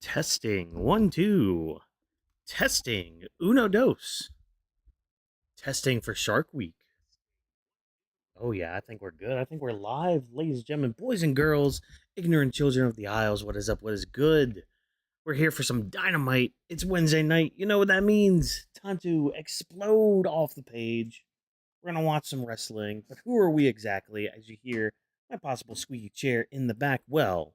Testing. 1, 2. Testing. Uno dos. Testing for Shark Week. Oh, yeah, I think we're good. I think we're live, ladies and gentlemen, boys and girls, ignorant children of the Isles. What is up? What is good? We're here for some dynamite. It's Wednesday night. You know what that means. Time to explode off the page. We're going to watch some wrestling. But who are we exactly? As you hear my possible squeaky chair in the back. Well,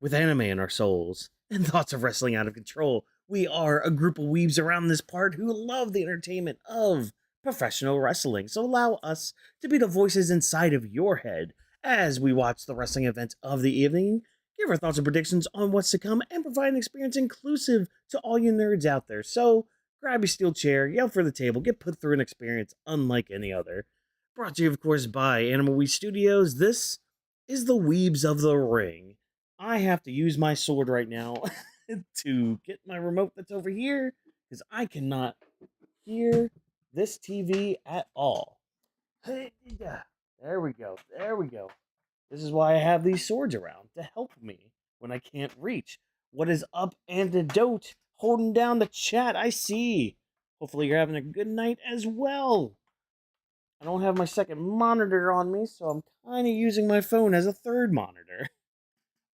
with anime in our souls and thoughts of wrestling out of control, we are a group of weebs around this part who love the entertainment of professional wrestling. So allow us to be the voices inside of your head as we watch the wrestling event of the evening, give our thoughts and predictions on what's to come, and provide an experience inclusive to all you nerds out there. So grab your steel chair, yell for the table, get put through an experience unlike any other. Brought to you, of course, by Animal Weed Studios. This is the Weebs of the Ring. I have to use my sword right now to get my remote that's over here because I cannot hear this TV at all. Hey, yeah, there we go. There we go. This is why I have these swords around to help me when I can't reach. What is up, Antidote? Holding down the chat, I see. Hopefully, you're having a good night as well. I don't have my second monitor on me, so I'm kind of using my phone as a third monitor.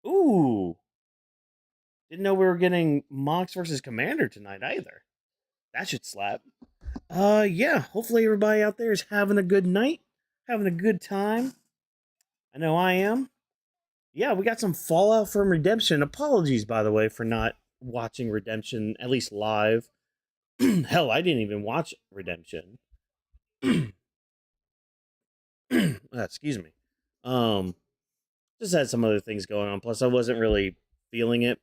Ooh, didn't know we were getting Mox versus Komander tonight either. That should slap. Yeah, hopefully everybody out there is having a good night, having a good time. I know I am. Yeah, we got some fallout from Redemption. Apologies, by the way, for not watching Redemption, at least live. Hell, I didn't even watch Redemption. Excuse me. Um, just had some other things going on. Plus, I wasn't really feeling it.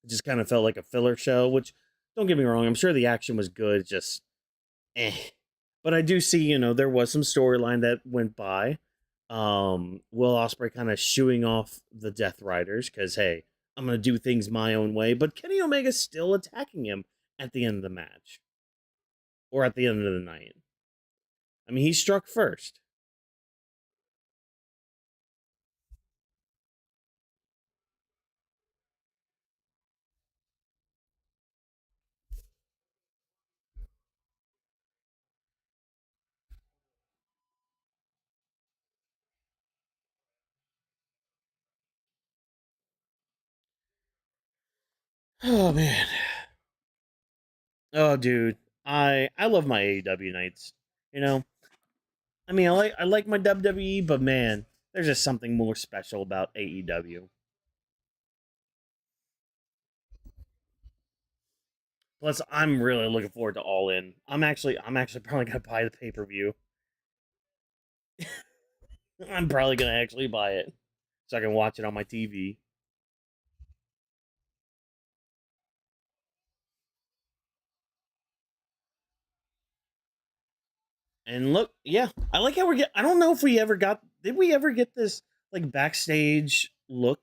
It just kind of felt like a filler show, which, don't get me wrong, I'm sure the action was good, just eh. But I do see, there was some storyline that went by. Will Ospreay kind of shooing off the Deathriders because, hey, I'm going to do things my own way. But Kenny Omega's still attacking him at the end of the match or at the end of the night. I mean, he struck first. Oh, man. Oh, dude. I love my AEW nights. You know, I mean, I like my WWE, but man, there's just something more special about AEW. Plus, I'm really looking forward to All In. I'm actually probably gonna buy the pay per view. I'm probably gonna actually buy it so I can watch it on my TV. And look, yeah, I like how we're get. I don't know if we ever got. Did we ever get this like backstage look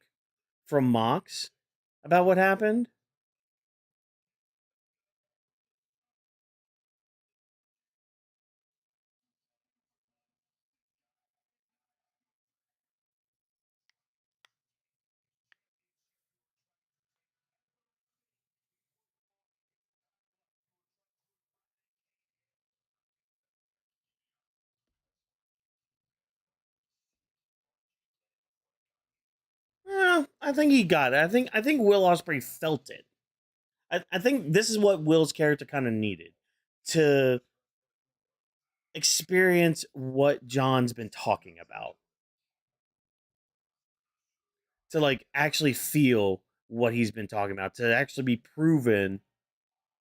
from Mox about what happened? I think he got it. I think Will Ospreay felt it. I think this is what Will's character kind of needed to experience what John's been talking about, to like actually feel what he's been talking about, to actually be proven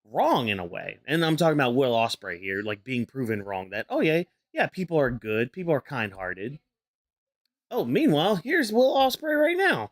wrong in a way. And I'm talking about Will Ospreay here, like being proven wrong that, oh yeah, yeah, people are good, people are kind-hearted. Oh, meanwhile, here's Will Ospreay right now.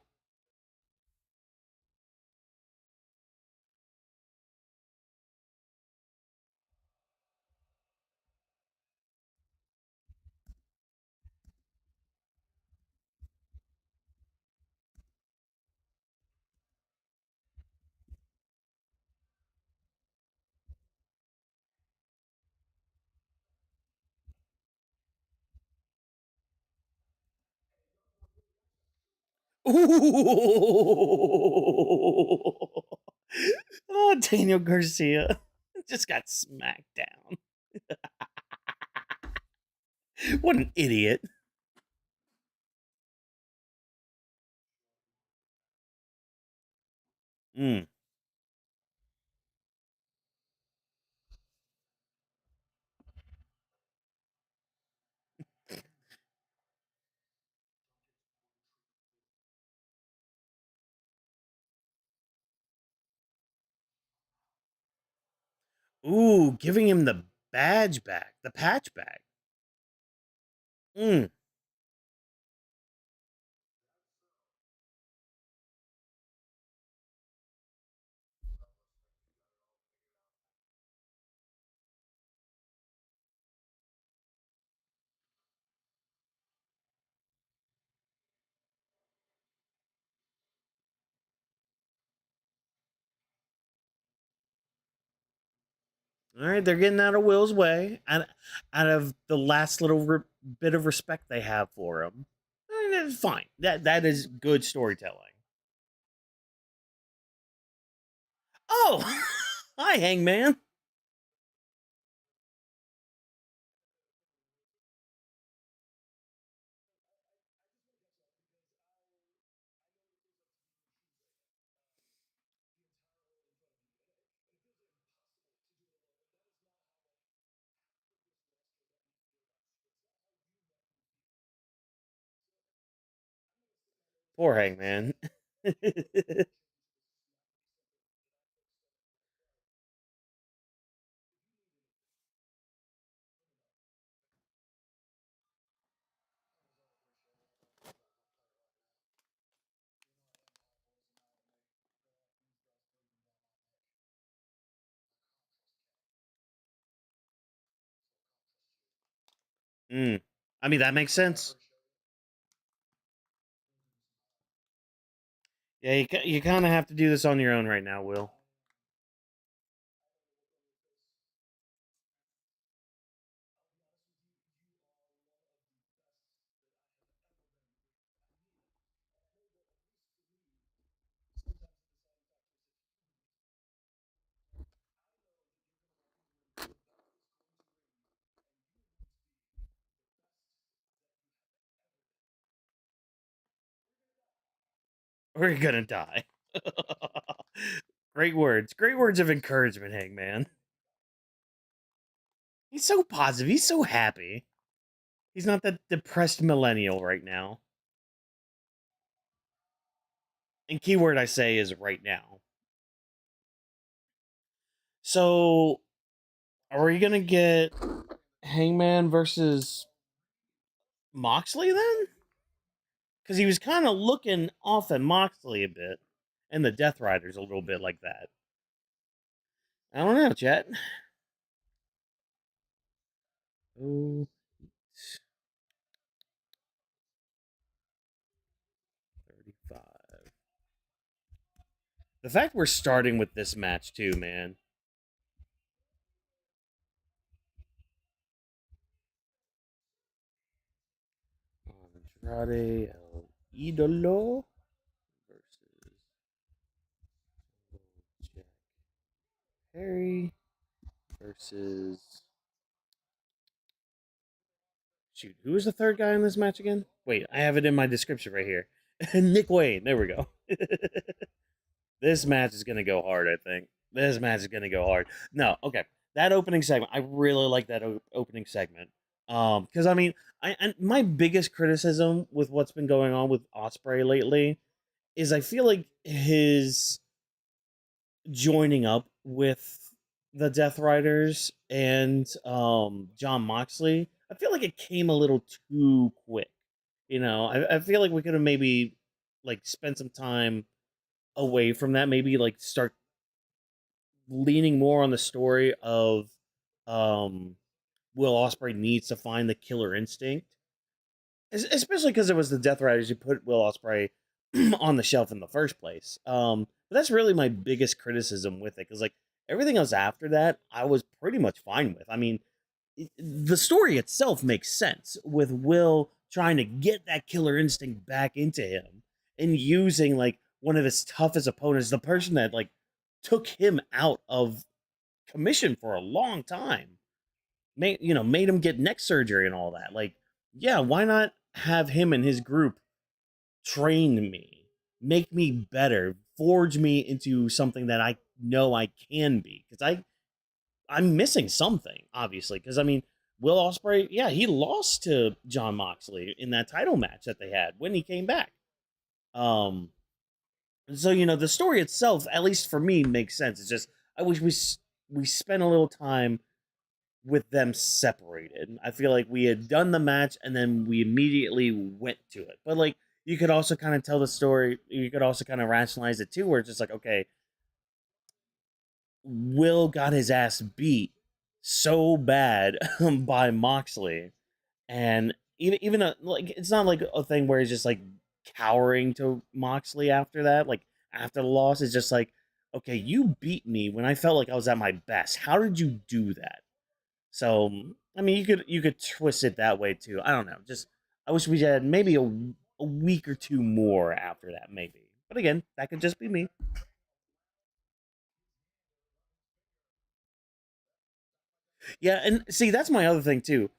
Ooh. Oh, Daniel Garcia just got smacked down. What an idiot. Mm. Ooh, giving him the badge back, the patch back. Mm. All right, they're getting out of Will's way, out of the last little bit of respect they have for him. That's fine. That is good storytelling. Oh, hi, Hangman. Poor Hangman. Mm. I mean, that makes sense. Yeah, you kind of have to do this on your own right now, Will. We're gonna die. Great words. Great words of encouragement, Hangman. He's so positive. He's so happy. He's not that depressed millennial right now. And keyword I say is right now. So, are we gonna get Hangman versus Moxley then? Because he was kind of looking off at Moxley a bit, and the Deathriders a little bit like that. I don't know, chat. Oh, 35. The fact we're starting with this match too, man. Andrade el Idolo versus Jack Perry versus. Shoot, who was the third guy in this match again? Wait, I have it in my description right here. Nick Wayne. There we go. This match is gonna go hard. I think this match is gonna go hard. No, okay. That opening segment, I really like that opening segment. Because I mean, my biggest criticism with what's been going on with Osprey lately is I feel like his joining up with the Deathriders and John Moxley, I feel like it came a little too quick. You know, I feel like we could have maybe like spent some time away from that. Maybe like start leaning more on the story of um Will Ospreay needs to find the killer instinct, especially because it was the Death Riders who put Will Ospreay on the shelf in the first place. But that's really my biggest criticism with it, because like everything else after that, I was pretty much fine with. I mean, the story itself makes sense with Will trying to get that killer instinct back into him. and using like one of his toughest opponents, the person that like took him out of commission for a long time, made him get neck surgery and all that. Like, yeah, why not have him and his group train me, make me better, forge me into something that I know I can be? Because I'm missing something, obviously. Because I mean, Will Ospreay, yeah, he lost to John Moxley in that title match that they had when he came back. Um, so the story itself, at least for me, makes sense. It's just I wish we spent a little time with them separated. I feel like we had done the match and then we immediately went to it. But like you could also kind of tell the story. You could also kind of rationalize it too, where it's just like, okay, Will got his ass beat so bad by Moxley, and even like it's not like a thing where he's just like cowering to Moxley after that. Like after the loss, it's just like, okay, you beat me when I felt like I was at my best. How did you do that? So I mean, you could twist it that way too. I don't know. Just I wish we had maybe a week or two more after that, maybe. But again, that could just be me. Yeah, and see, that's my other thing too,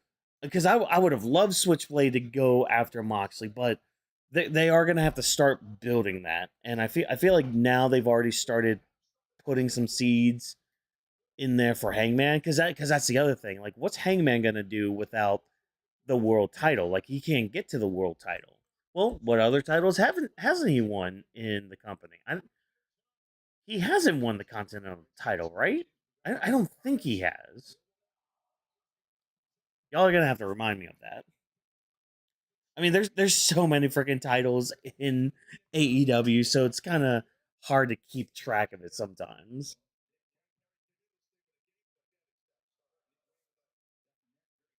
because I would have loved Switchblade to go after Moxley, but they are gonna have to start building that, and I feel like now they've already started putting some seeds in there for Hangman, because that's the other thing. Like, what's Hangman gonna do without the world title? Like, he can't get to the world title. Well, what other titles hasn't he won in the company? He hasn't won the Continental title, right? I don't think he has. Y'all are gonna have to remind me of that. I mean, there's so many freaking titles in AEW, so it's kind of hard to keep track of it sometimes.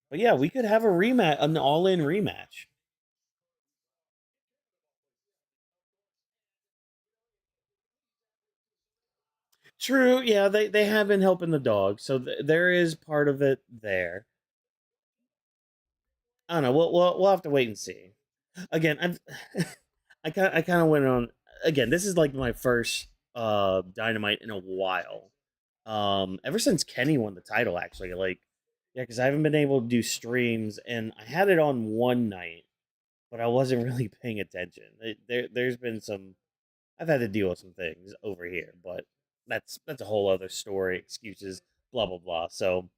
But yeah, we could have a rematch, an all-in rematch. True, yeah, they have been helping the dog, so there is part of it there. I don't know. We'll have to wait and see. Again, I kind of went on again. This is like my first Dynamite in a while. Ever since Kenny won the title, actually, like yeah, because I haven't been able to do streams, and I had it on one night, but I wasn't really paying attention. There's been some. I've had to deal with some things over here, but that's a whole other story. Excuses, blah blah blah. So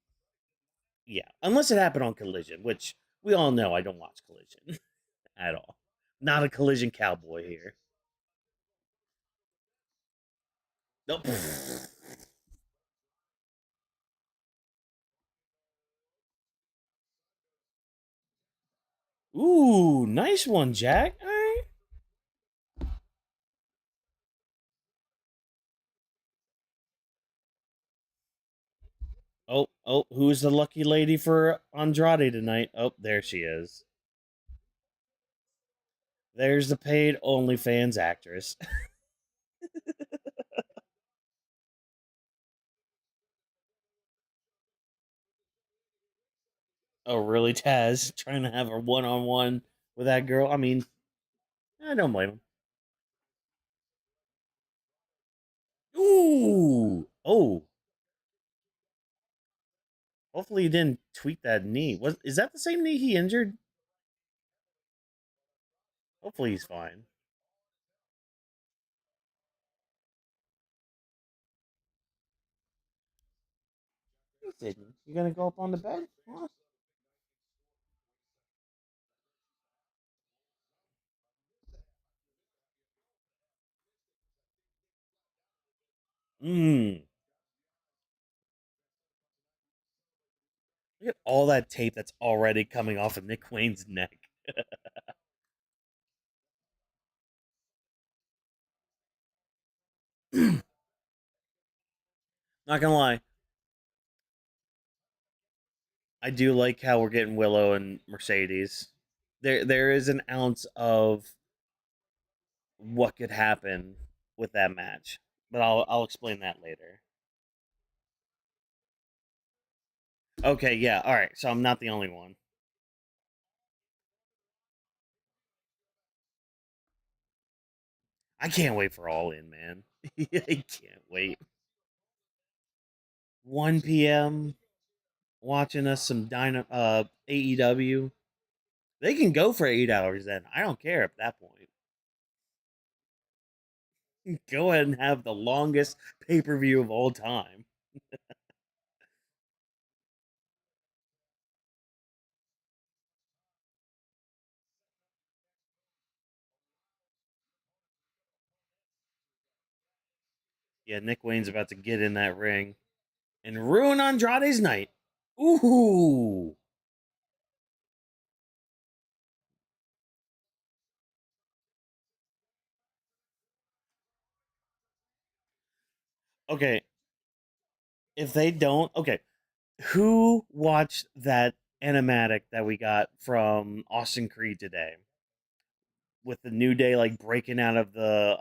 yeah, unless it happened on Collision, which we all know I don't watch Collision at all. Not a Collision cowboy here. Nope. Ooh, nice one, Jack. All right. Oh, who's the lucky lady for Andrade tonight? Oh, there she is. There's the paid OnlyFans actress. Oh, really, Taz? Trying to have a one on one with that girl? I mean, I don't blame him. Ooh! Oh, hopefully he didn't tweak that knee. Is that the same knee he injured? Hopefully he's fine. He didn't. You gonna go up on the bed? Huh? Mmm. Look at all that tape that's already coming off of Nick Wayne's neck. Not gonna lie, I do like how we're getting Willow and Mercedes. There is an ounce of what could happen with that match, but I'll explain that later. Okay, yeah, all right. So I'm not the only one. I can't wait for All In, man. I can't wait. 1 p.m. watching us some AEW. They can go for 8 hours then. I don't care at that point. Go ahead and have the longest pay per view of all time. Yeah, Nick Wayne's about to get in that ring and ruin Andrade's night. Ooh. Okay, if they don't, okay, who watched that animatic that we got from Austin Creed today with the New Day like breaking out of the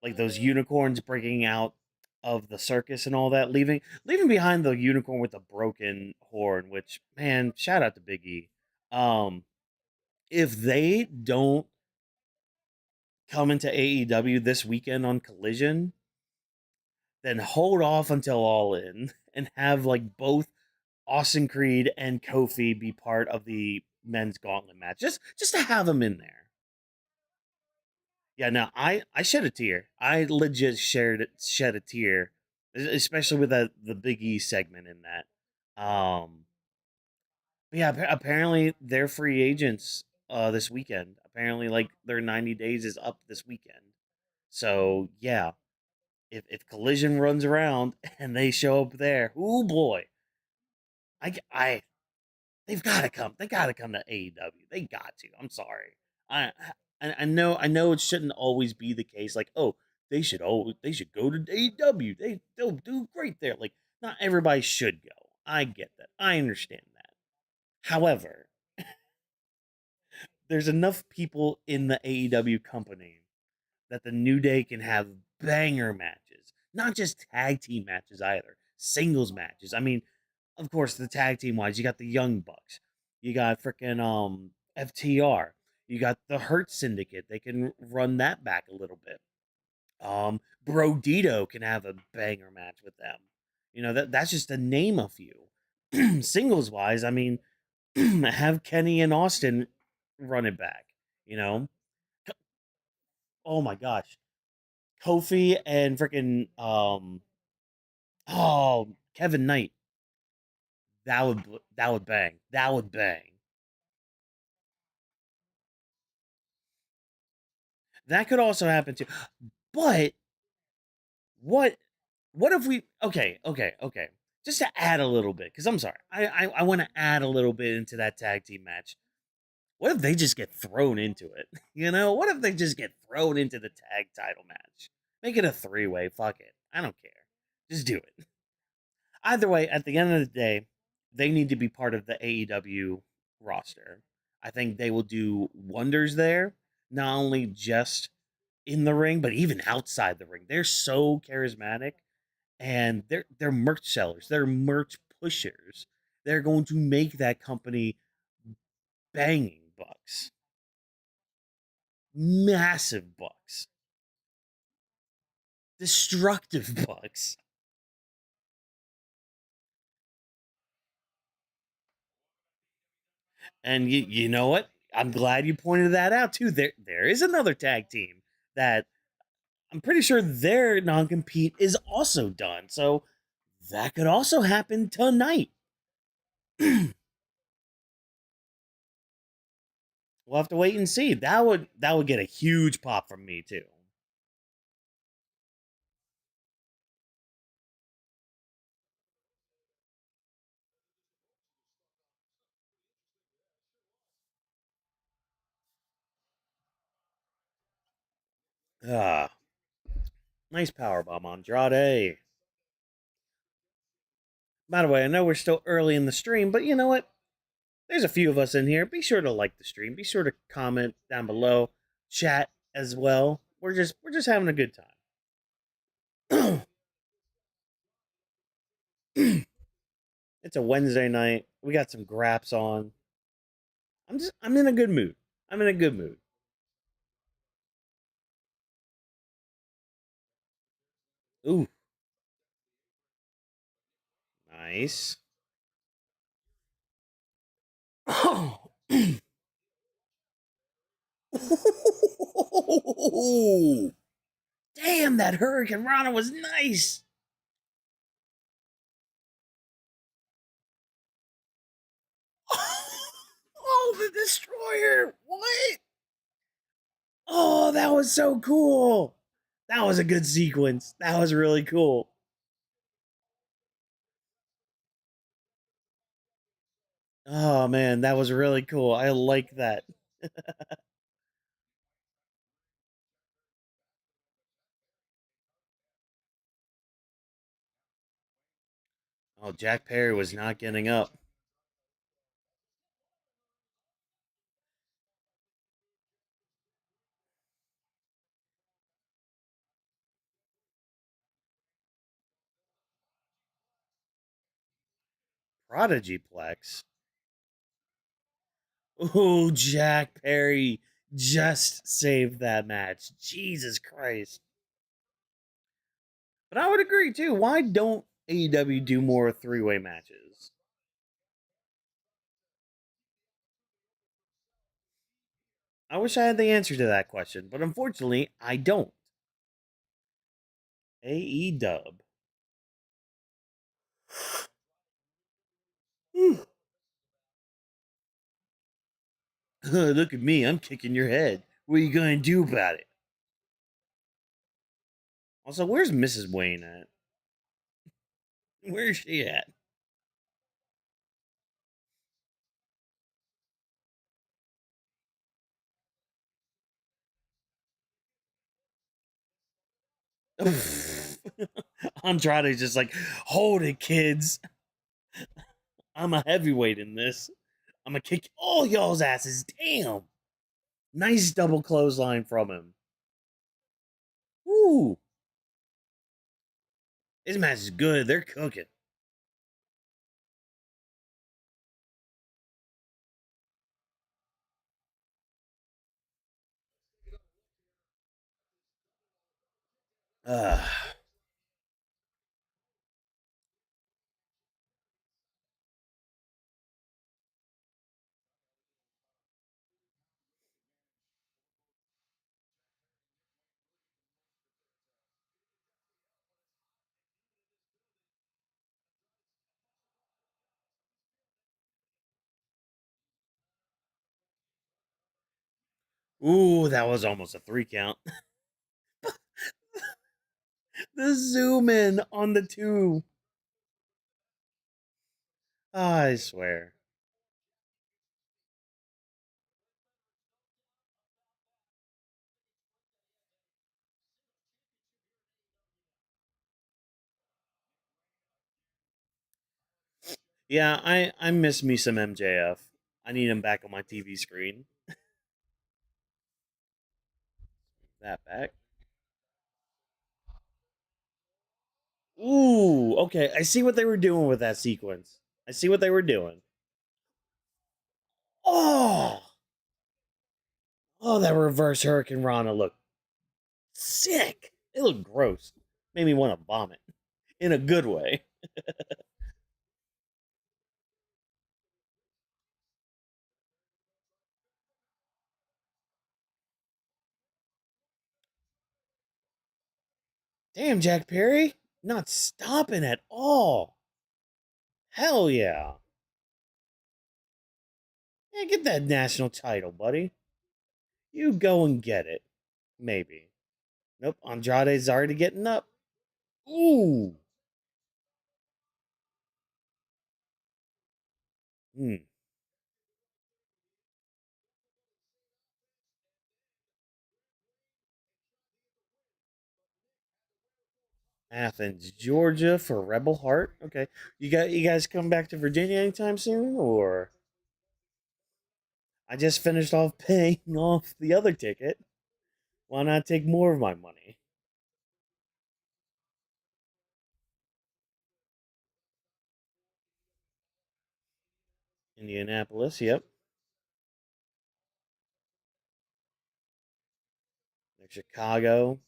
like those unicorns breaking out of the circus and all that, leaving behind the unicorn with a broken horn, which man, shout out to Big E. Um if they don't come into AEW this weekend on Collision, then hold off until All In and have like both Austin Creed and Kofi be part of the men's gauntlet match. Just to have them in there. Yeah, no, I shed a tear. I legit shed a tear, especially with the Big E segment in that. But yeah, apparently they're free agents this weekend. Apparently, like their 90 days is up this weekend. So yeah, if Collision runs around and they show up there, oh boy, I they've got to come. They got to come to AEW. They got to. I'm sorry. I I know it shouldn't always be the case. Like, oh, they should go to AEW. They'll do great there. Like, not everybody should go. I get that. I understand that. However, there's enough people in the AEW company that the New Day can have banger matches, not just tag team matches either, singles matches. I mean, of course, the tag team wise, you got the Young Bucks, you got freaking FTR, you got the Hurt Syndicate. They can run that back a little bit. Brodido can have a banger match with them. You know that's just to name a few. Singles wise, I mean, have Kenny and Austin run it back. You know, oh my gosh, Kofi and freaking Kevin Knight. That would bang. That would bang. That could also happen too. But what what if we okay. Just to add a little bit, because I'm sorry. I want to add a little bit into that tag team match. What if they just get thrown into it? You know, what if they just get thrown into the tag title match? Make it a three-way. Fuck it. I don't care. Just do it. Either way, at the end of the day, they need to be part of the AEW roster. I think they will do wonders there, not only just in the ring, but even outside the ring. They're so charismatic and they're merch sellers, they're merch pushers. They're going to make that company banging bucks. Massive bucks. Destructive bucks. And you know what? I'm glad you pointed that out too. There is another tag team that I'm pretty sure their non compete is also done. So that could also happen tonight. We'll have to wait and see. That would get a huge pop from me too. Ah, nice power bomb, Andrade. By the way, I know we're still early in the stream, but you know what? There's a few of us in here. Be sure to like the stream. Be sure to comment down below, chat as well. We're just having a good time. It's a Wednesday night. We got some graps on. I'm in a good mood. I'm in a good mood. Ooh, nice. Oh, damn, that Hurricane Rana was nice. Oh, the Destroyer. What? Oh, that was so cool. That was a good sequence. That was really cool. Oh man, that was really cool. I like that. Oh, Jack Perry was not getting up. Prodigy Plex. Oh, Jack Perry just saved that match. Jesus Christ. But I would agree too. Why don't AEW do more three-way matches? I wish I had the answer to that question, but unfortunately, I don't. AEW. Look at me, I'm kicking your head. What are you gonna do about it? Also, where's Mrs. Wayne at? Where's she at? Andrade's just like, hold it, kids. I'm a heavyweight in this. I'm gonna kick all y'all's asses. Damn. Nice double clothesline from him. Woo. This match is good. They're cooking. Uh, ooh, that was almost a 3 count. The zoom in on the two. I swear. Yeah, I miss me some MJF. I need him back on my TV screen. That back. Ooh, okay. I see what they were doing with that sequence. I see what they were doing. Oh, oh, that reverse Hurricane Rana looked sick. It looked gross. Made me want to vomit in a good way. Damn, Jack Perry, not stopping at all. Hell yeah. Yeah, get that national title, buddy. You go and get it. Maybe. Nope, Andrade's already getting up. Ooh. Hmm. Athens, Georgia for Rebel Heart. Okay. You guys come back to Virginia anytime soon or I just finished off paying off the other ticket. Why not take more of my money? Indianapolis, yep. Chicago.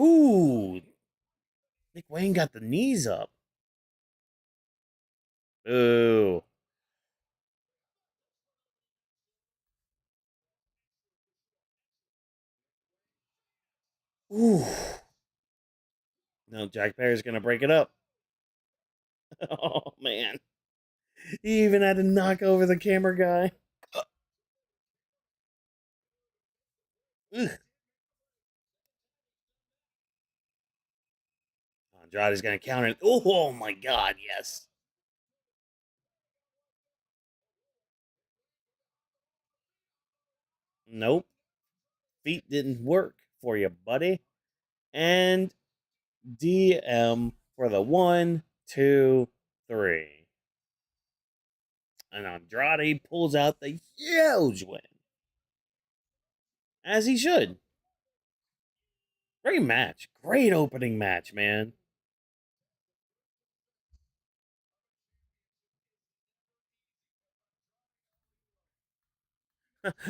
Ooh, Nick Wayne got the knees up. Ooh. Ooh. No, Jack Perry's gonna break it up. Oh man. He even had to knock over the camera guy. Ugh. Andrade's gonna counter it. Oh my god, yes. Nope. Feet didn't work for you, buddy. And DM for the 1, 2, 3. And Andrade pulls out the huge win. As he should. Great match. Great opening match, man.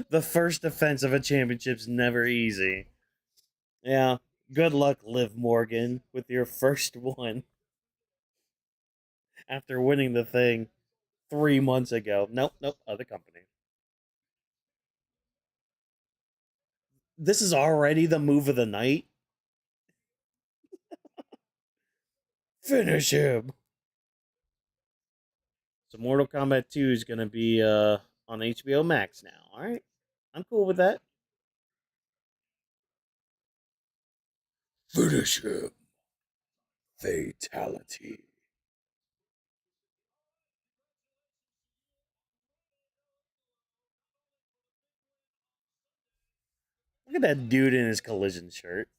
The first defense of a championship's never easy. Yeah. Good luck, Liv Morgan, with your first one after winning the thing 3 months ago. Nope, nope, other company. This is already the move of the night. Finish him. So Mortal Kombat 2 is gonna be on HBO Max now. Alright. I'm cool with that. Finish him. Fatality. Look at that dude in his collision shirt.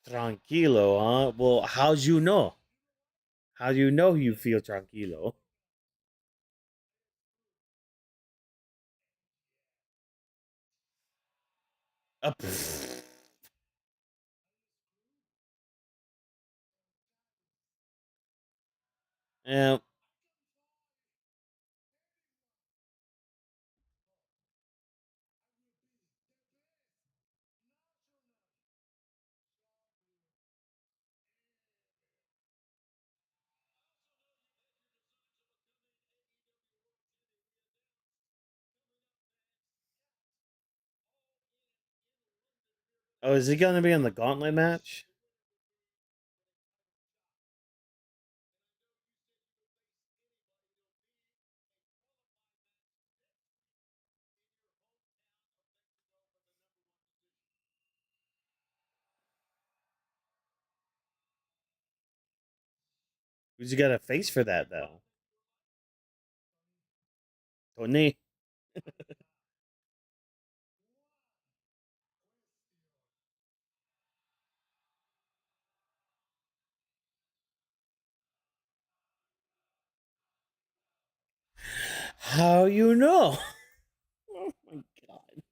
Tranquilo, huh? Well, how'd you know? How do you know you feel tranquilo? Uh, yeah. Oh, is he gonna be in the gauntlet match? Who's he got a face for that though? Tony. How you know? Oh my god.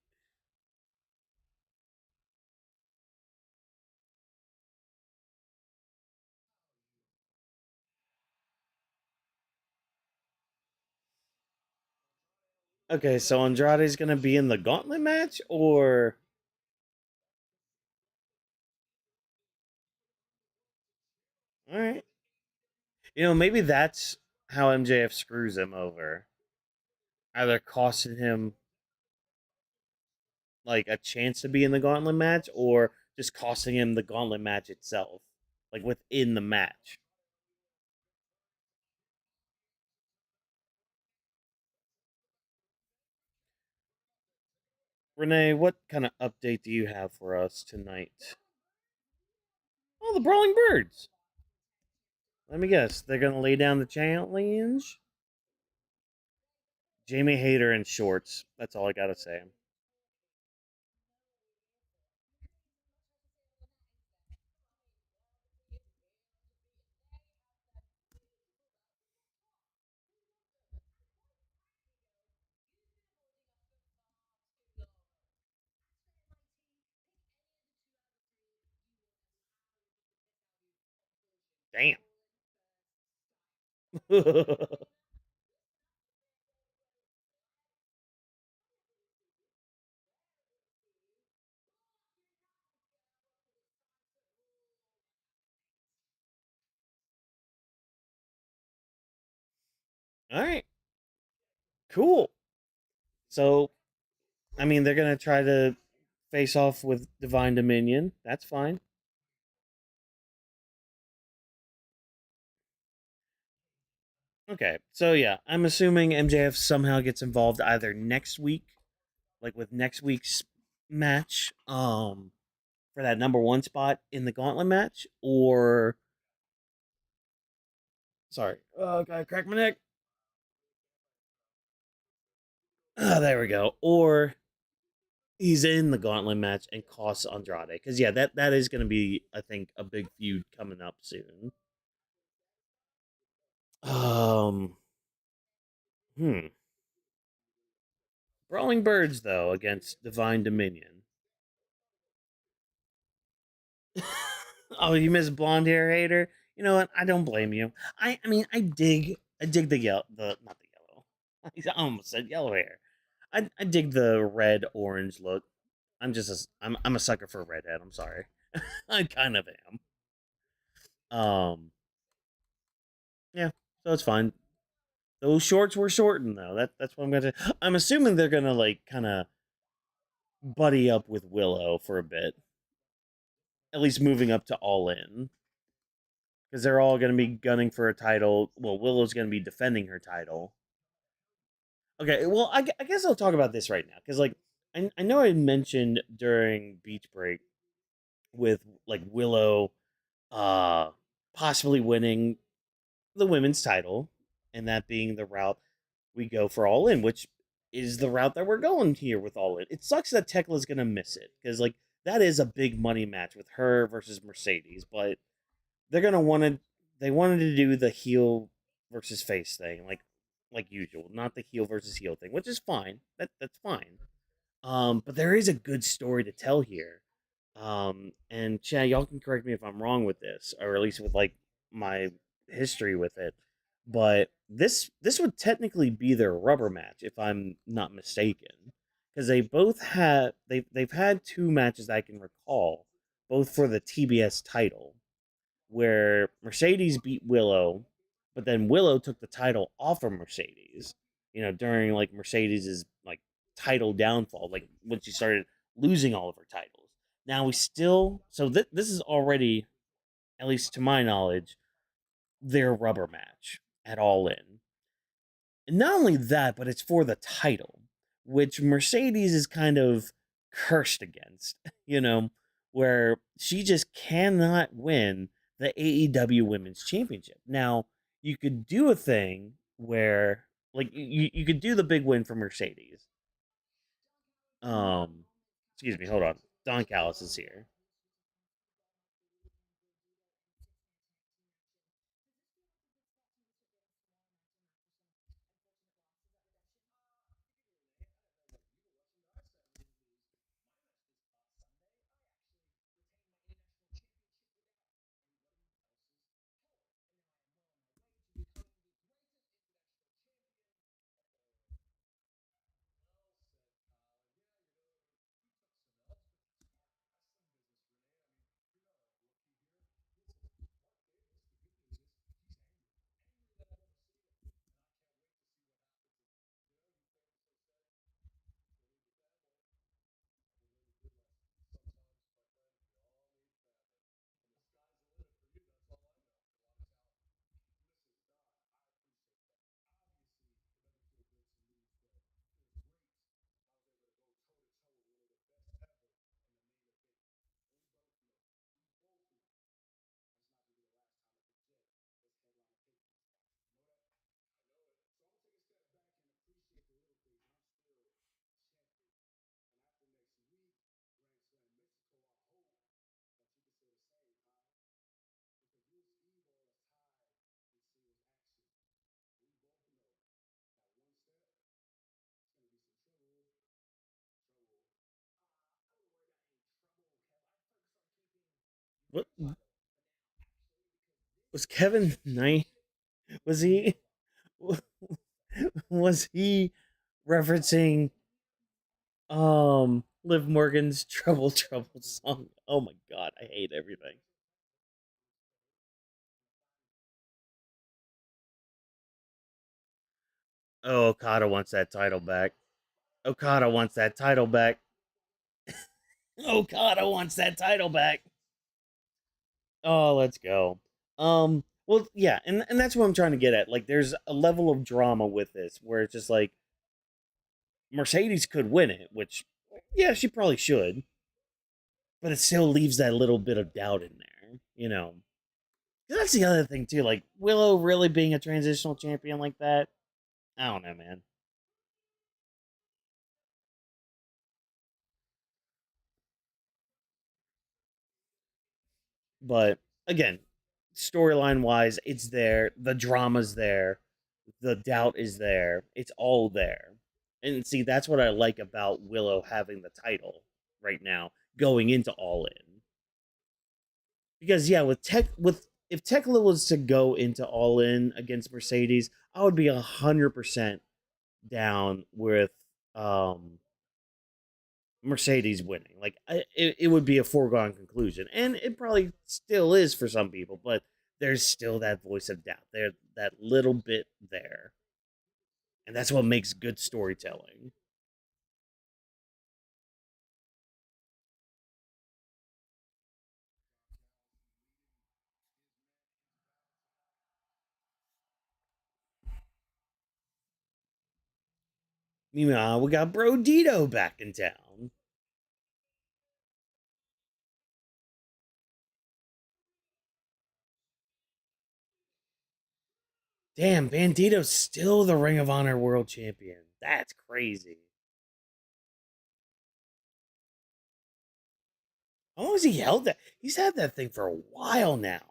Okay, so Andrade's gonna be in the gauntlet match, or all right? Maybe that's how MJF screws him over. Either costing him like a chance to be in the gauntlet match, or just costing him the gauntlet match itself, like within the match. Renee, what kind of update do you have for us tonight? Oh, the Brawling Birds. Let me guess. They're going to lay down the challenge? Jamie Hayter in shorts. That's all I got to say. Damn. All right, cool. So, I mean, they're gonna try to face off with Divine Dominion. That's fine. Okay, so yeah, I'm assuming MJF somehow gets involved either next week, like with next week's match, for that number one spot in the gauntlet match, or sorry, oh, gotta crack my neck. There we go. Or he's in the gauntlet match and costs Andrade, because yeah, that is going to be, I think, a big feud coming up soon. Um, hmm. Brawling Birds though against Divine Dominion. Oh, you miss blonde hair hater. You know what? I don't blame you. I mean, I dig the yellow, the not the yellow. I almost said yellow hair. I dig the red orange look. I'm a sucker for a redhead. I'm sorry. I kind of am. Yeah, so it's fine. Those shorts were shortened though. That's what I'm gonna. I'm assuming they're gonna like kind of buddy up with Willow for a bit, at least moving up to All In, because they're all gonna be gunning for a title. Well, Willow's gonna be defending her title. Okay, well, I guess I'll talk about this right now because like I know I mentioned during Beach Break with like Willow uh possibly winning the women's title, and that being the route we go for All In, which is the route that we're going here with All In. It sucks that Tekla's gonna miss it because like that is a big money match with her versus Mercedes, but they're gonna want to. They wanted to do the heel versus face thing, like usual, not the heel versus heel thing, which is fine. That's fine. But there is a good story to tell here. And Chad, y'all can correct me if I'm wrong with this, or at least with like my history with it. But this would technically be their rubber match, if I'm not mistaken, because they've had two matches that I can recall, both for the TBS title, where Mercedes beat Willow, but then Willow took the title off of Mercedes. You know, during like Mercedes's like title downfall, like when she started losing all of her titles. Now we still this is already, at least to my knowledge, their rubber match at All In. And not only that, but it's for the title, which Mercedes is kind of cursed against, you know, where she just cannot win the AEW Women's Championship. Now, you could do a thing where, like, you could do the big win for Mercedes. Um, Excuse me, hold on. Don Callis is here. What was Kevin Knight? Was he was he referencing Liv Morgan's Trouble Trouble song? Oh my god, I hate everything. Oh, Okada wants that title back. Okada wants that title back. Okada wants that title back. Oh, let's go. Well, yeah, and that's what I'm trying to get at. Like, there's a level of drama with this where it's just like Mercedes could win it, which, yeah, she probably should, but it still leaves that little bit of doubt in there, you know. 'Cause that's the other thing too. Like Willow really being a transitional champion like that, I don't know, man. But again, storyline wise, it's there. The drama's there. The doubt is there. It's all there. And see, that's what I like about Willow having the title right now, going into All In. Because yeah, with if Tekla was to go into All In against Mercedes, I would be 100% down with um Mercedes winning. Like it would be a foregone conclusion, and it probably still is for some people. But there's still that voice of doubt there, that little bit there, and that's what makes good storytelling. Meanwhile, we got Brodido back in town. Damn, Bandito's still the Ring of Honor World Champion. That's crazy. How long has he held that? He's had that thing for a while now.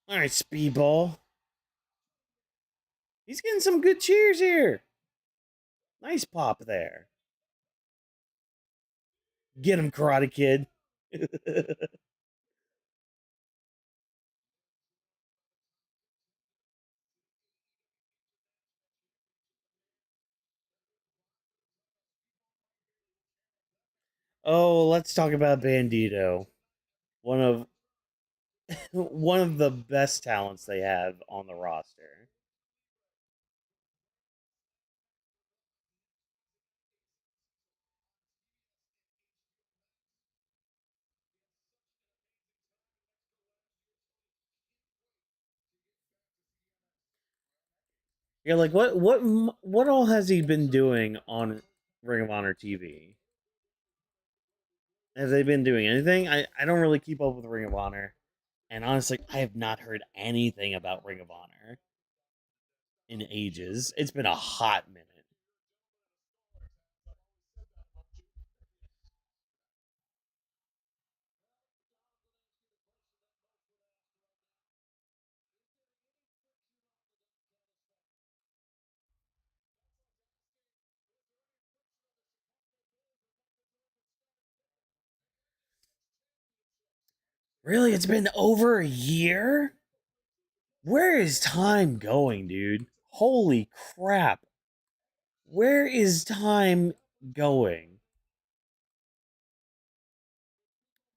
All right, Speedball. He's getting some good cheers here. Nice pop there. Get him, Karate Kid. Oh, let's talk about Bandito. One of one of the best talents they have on the roster. You're like, what all has he been doing on Ring of Honor TV? Have they been doing anything? I don't really keep up with Ring of Honor, and honestly, I have not heard anything about Ring of Honor in ages. It's been a hot minute. Really, it's been over a year. Where is time going, dude? Holy crap! Where is time going?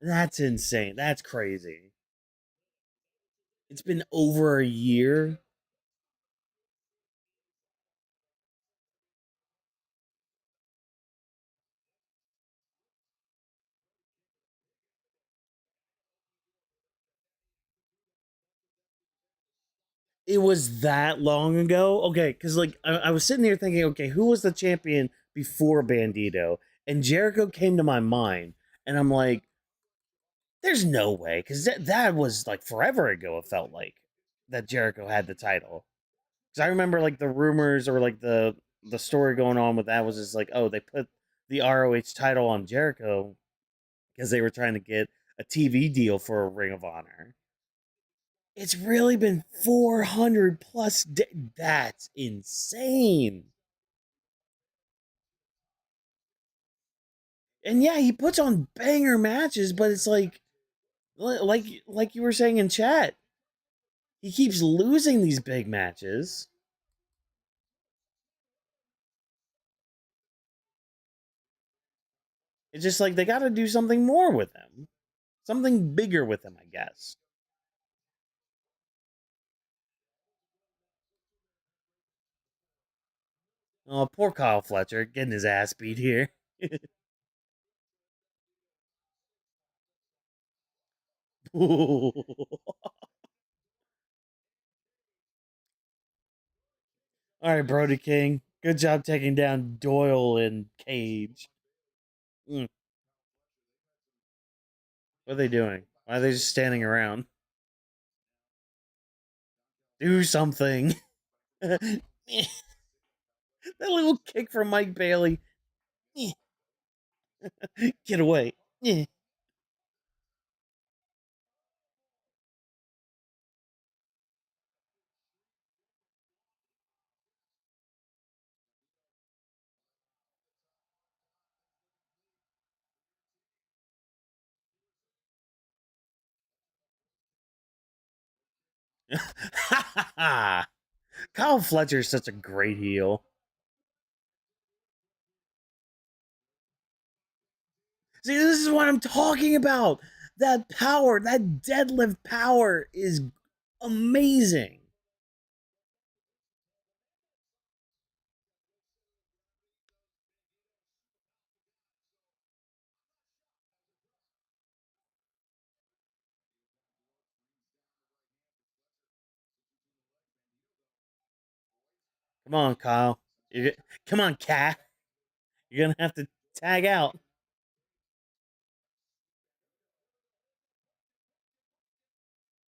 That's insane. That's crazy. It's been over a year. It was that long ago. Okay, because like I was sitting here thinking, okay, who was the champion before Bandito? And Jericho came to my mind, and I'm like, there's no way, because that was like forever ago. It felt like that Jericho had the title. Because I remember like the rumors or like the story going on with that was just like, oh, they put the ROH title on Jericho because they were trying to get a TV deal for a Ring of Honor. It's really been 400 plus. That's insane. And yeah, he puts on banger matches, but it's like you were saying in chat, he keeps losing these big matches. It's just like they got to do something more with him, something bigger with him, I guess. Oh, poor Kyle Fletcher getting his ass beat here. All right, Brody King. Good job taking down Doyle and Cage. Mm, what are they doing? Why are they just standing around? Do something. That little kick from Mike Bailey. Get away. Kyle Fletcher is such a great heel. See, this is what I'm talking about. That power, that deadlift power is amazing. Come on, Kyle. You, come on, Cat. You're gonna have to tag out.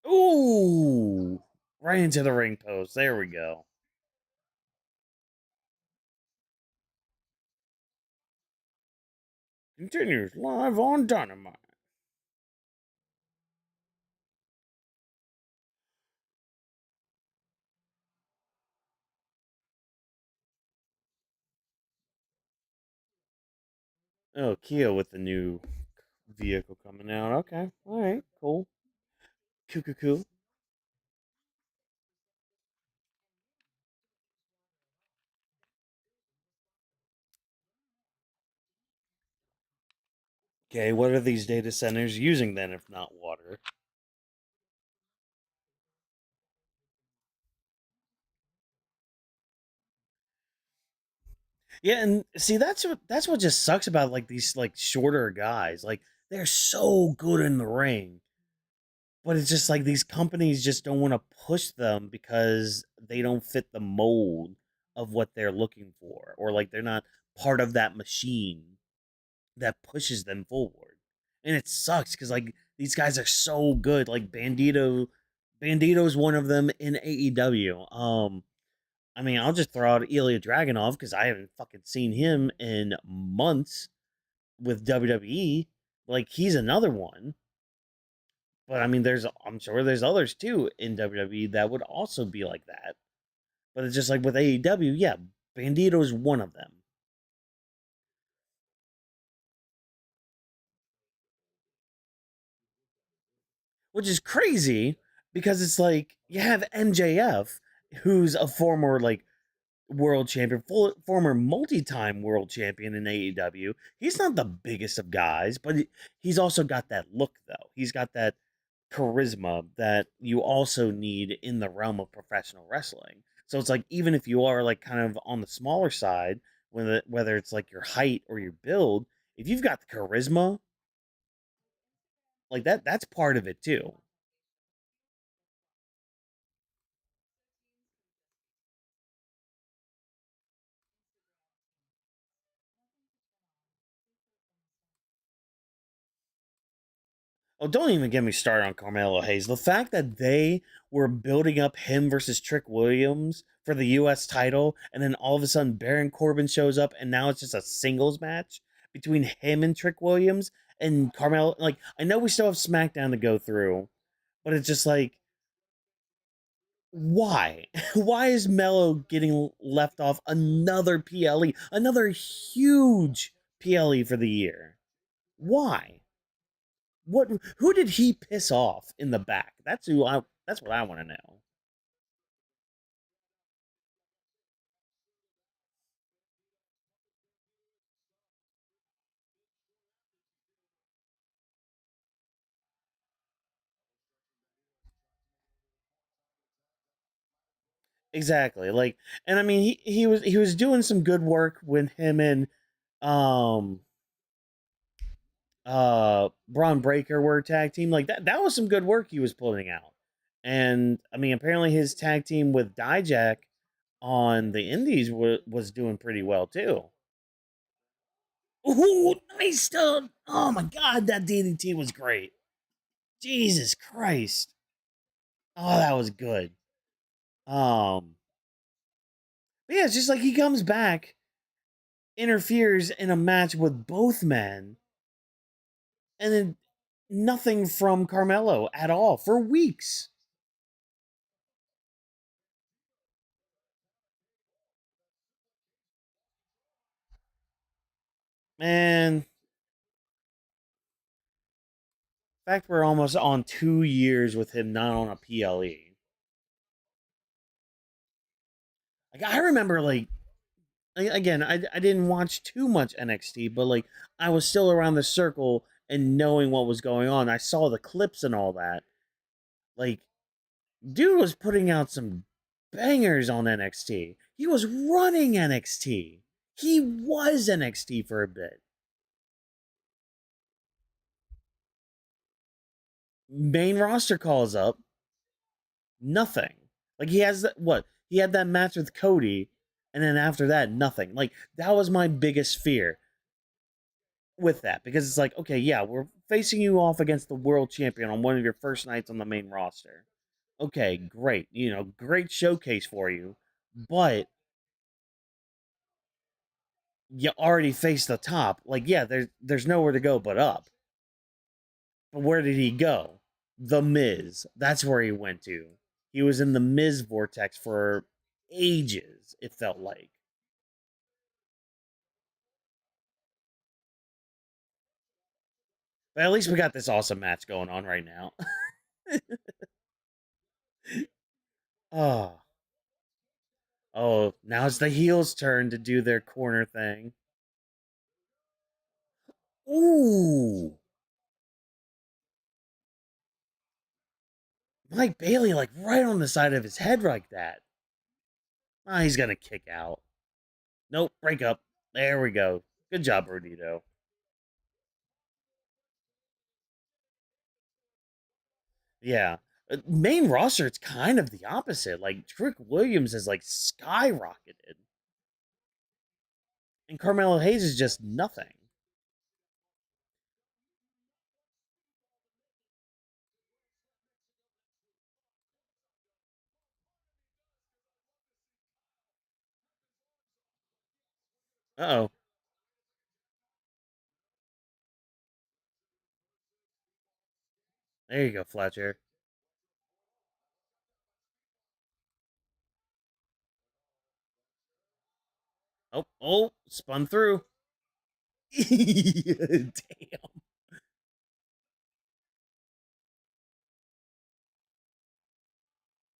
Ooh, right into the ring post. There we go. Continues live on Dynamite. Oh, Kia with the new vehicle coming out. Okay, all right, cool. Cool, cool, cool. Okay, what are these data centers using then, if not water? Yeah, and see that's what just sucks about like these like shorter guys. Like they're so good in the ring, but it's just like these companies just don't want to push them because they don't fit the mold of what they're looking for, or like they're not part of that machine that pushes them forward. And it sucks because like these guys are so good. Like Bandito's one of them in AEW. I mean, I'll just throw out Ilya Dragunov because I haven't fucking seen him in months with WWE. Like he's another one. But I mean, I'm sure there's others too in WWE that would also be like that. But it's just like with AEW, yeah, Bandito's one of them, which is crazy because it's like you have MJF, who's a former like world champion, former multi-time world champion in AEW. He's not the biggest of guys, but he's also got that look though. He's got that charisma that you also need in the realm of professional wrestling. So it's like even if you are like kind of on the smaller side, whether it's like your height or your build, if you've got the charisma, like that's part of it too. Oh, don't even get me started on Carmelo Hayes. The fact that they were building up him versus Trick Williams for the U.S. title, and then all of a sudden Baron Corbin shows up, and now it's just a singles match between him and Trick Williams and Carmelo. Like, I know we still have SmackDown to go through, but it's just like, why? Why is Mello getting left off another PLE, another huge PLE for the year? Why? What? Who did he piss off in the back? That's who I. That's what I want to know. exactly. Like, and I mean, he was doing some good work when him and um Braun Breaker were a tag team. Like that was some good work he was putting out. And I mean, apparently his tag team with Dijak on the Indies was doing pretty well too. Ooh, nice stuff! Oh my god, that DDT was great. Jesus Christ! Oh, that was good. But yeah, it's just like he comes back, interferes in a match with both men, and then nothing from Carmelo at all for weeks. Man, in fact, we're almost on 2 years with him not on a PLE. Like I remember, like again, I didn't watch too much NXT, but like I was still around the circle and knowing what was going on. I saw the clips and all that. Like, dude was putting out some bangers on NXT. He was running NXT. He was NXT for a bit. Main roster calls up, nothing. Like he has that what? He had that match with Cody, and then after that, nothing. Like that was my biggest fear with that because it's like, okay, yeah, we're facing you off against the world champion on one of your first nights on the main roster. Okay, great. Great showcase for you. But you already faced the top. Like, yeah, there's nowhere to go but up. But where did he go? The Miz. That's where he went to. He was in the Miz vortex for ages, it felt like. But at least we got this awesome match going on right now. Oh. Oh, now it's the heels' turn to do their corner thing. Ooh. Mike Bailey, like right on the side of his head like that. Ah, he's gonna kick out. Nope, break up. There we go. Good job, Brodido. Yeah. Main roster, it's kind of the opposite. Like Trick Williams is like skyrocketed, and Carmelo Hayes is just nothing. Uh oh. There you go, Fletcher. Oh, oh, spun through. Damn.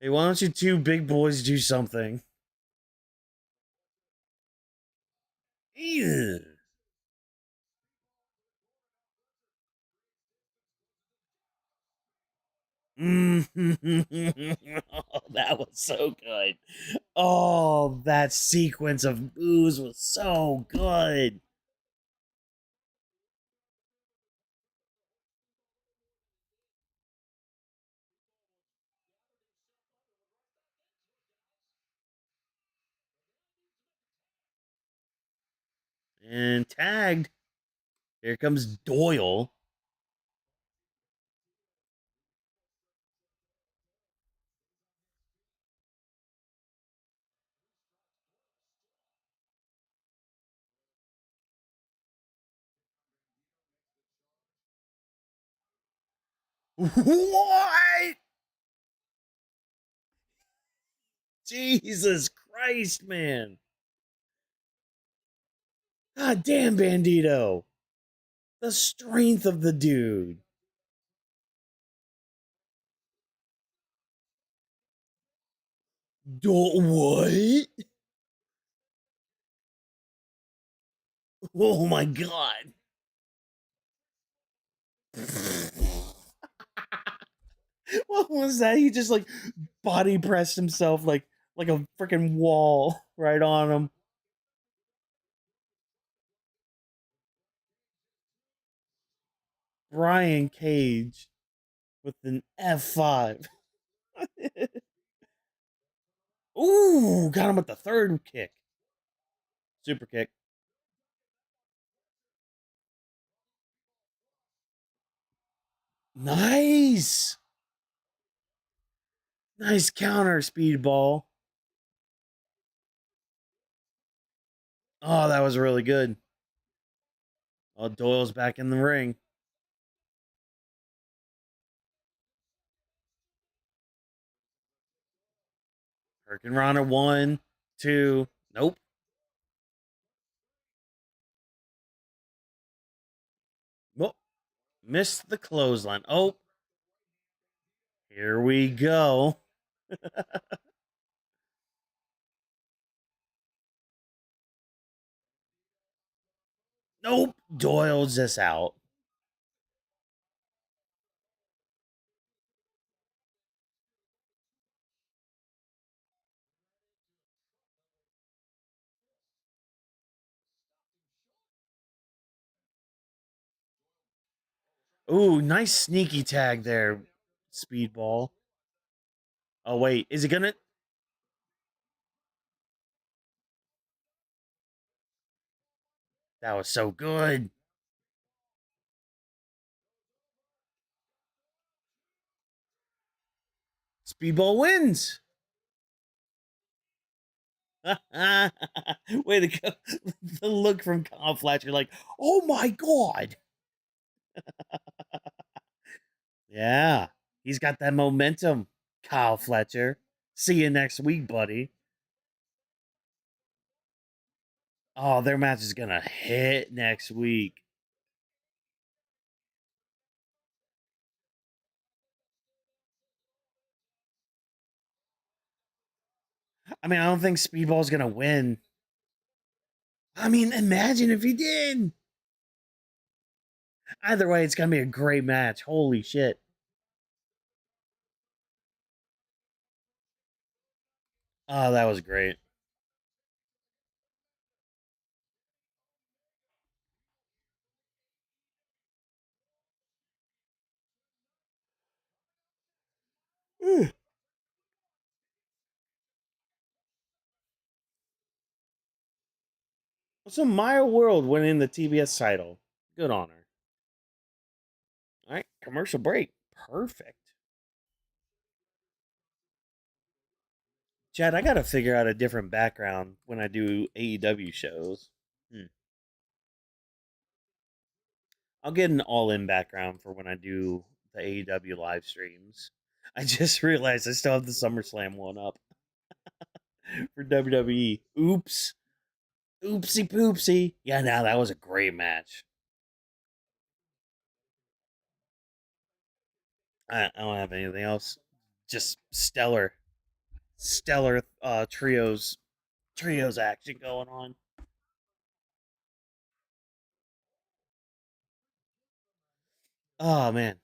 Hey, why don't you two big boys do something? Ew. Oh, that was so good. Oh, that sequence of booze was so good. And tagged. Here comes Doyle. What? Jesus Christ, man. God damn, Bandito. The strength of the dude. What? Oh my god. What was that? He just like body pressed himself like like a freaking wall right on him. Brian Cage with an F5. Ooh, got him with the third kick. Super kick. Nice. Nice counter, Speedball. Oh, that was really good. Oh, Doyle's back in the ring. Hurricane 1, 2. Nope. Well, missed the clothesline. Oh, here we go. Nope. Doyle's just out. Ooh, nice sneaky tag there, Speedball. Oh, wait. Is it going to? That was so good. Speedball wins. Way to go. The look from Kyle Fletcher, like, oh my God. Yeah. He's got that momentum, Kyle Fletcher. See you next week, buddy. Oh, their match is going to hit next week. I mean, I don't think Speedball's going to win. I mean, imagine if he did. Either way, it's going to be a great match. Holy shit. Oh, that was great. So Maya World winning the TBS title. Good on her. All right, commercial break. Perfect. Chad, I got to figure out a different background when I do AEW shows. Hmm. I'll get an all-in background for when I do the AEW live streams. I just realized I still have the SummerSlam one up for WWE. Oops. Oopsie poopsie. Yeah, now that was a great match. I don't have anything else. Just stellar trios action going on. Oh man,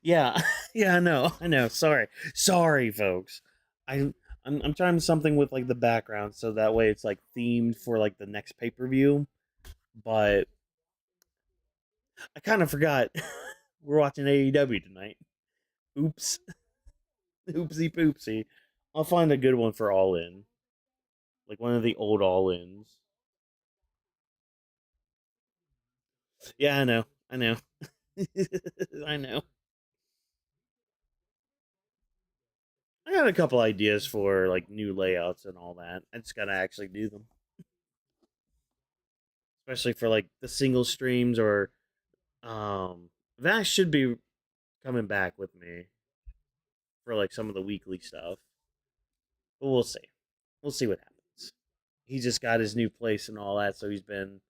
yeah, yeah. I know. Sorry, folks. I I'm trying something with like the background so that way it's like themed for like the next pay per view. But I kind of forgot we're watching AEW tonight. Oops, oopsie poopsie. I'll find a good one for All In, like one of the old All Ins. Yeah, I know. I know. I know. I got a couple ideas for like new layouts and all that. I just gotta actually do them, especially for like the single streams or Vash should be coming back with me for like some of the weekly stuff, but we'll see. We'll see what happens. He just got his new place and all that, so he's been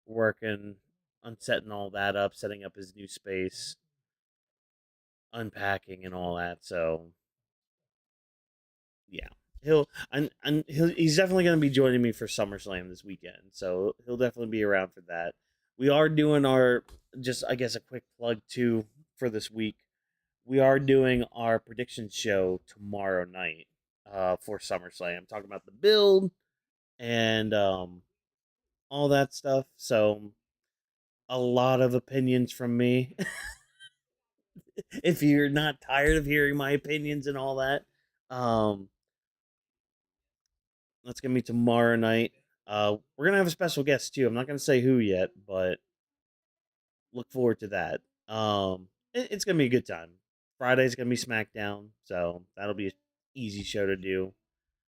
working on setting all that up, setting up his new space, unpacking and all that. So yeah, he's definitely going to be joining me for SummerSlam this weekend, so he'll definitely be around for that. We are doing our just I guess a quick plug too for this week. we are doing our prediction show tomorrow night for SummerSlam. I'm talking about the build and all that stuff. So a lot of opinions from me. If you're not tired of hearing my opinions and all that, um, that's gonna be tomorrow night. We're gonna have a special guest too. I'm not gonna say who yet, but look forward to that. It's gonna be a good time. Friday's gonna be SmackDown, so that'll be an easy show to do.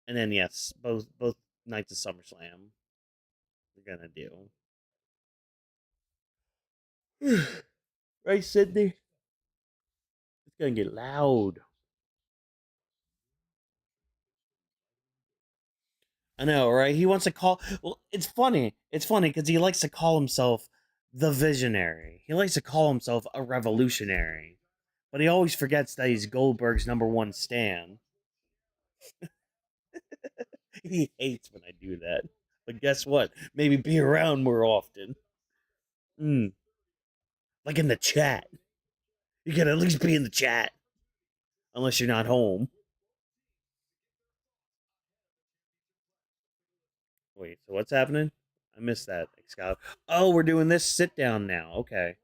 And then yes, both nights of SummerSlam we're gonna do. Right, Sydney? It's gonna get loud. I know, right? He wants to call. Well, it's funny. It's funny because he likes to call himself the visionary. He likes to call himself a revolutionary, but he always forgets that he's Goldberg's number one stan. He hates when I do that. But guess what? Maybe be around more often. Mm, like in the chat. You can at least be in the chat, unless you're not home. Wait, so what's happening? I missed that, Scott. Oh, we're doing this sit down now. Okay.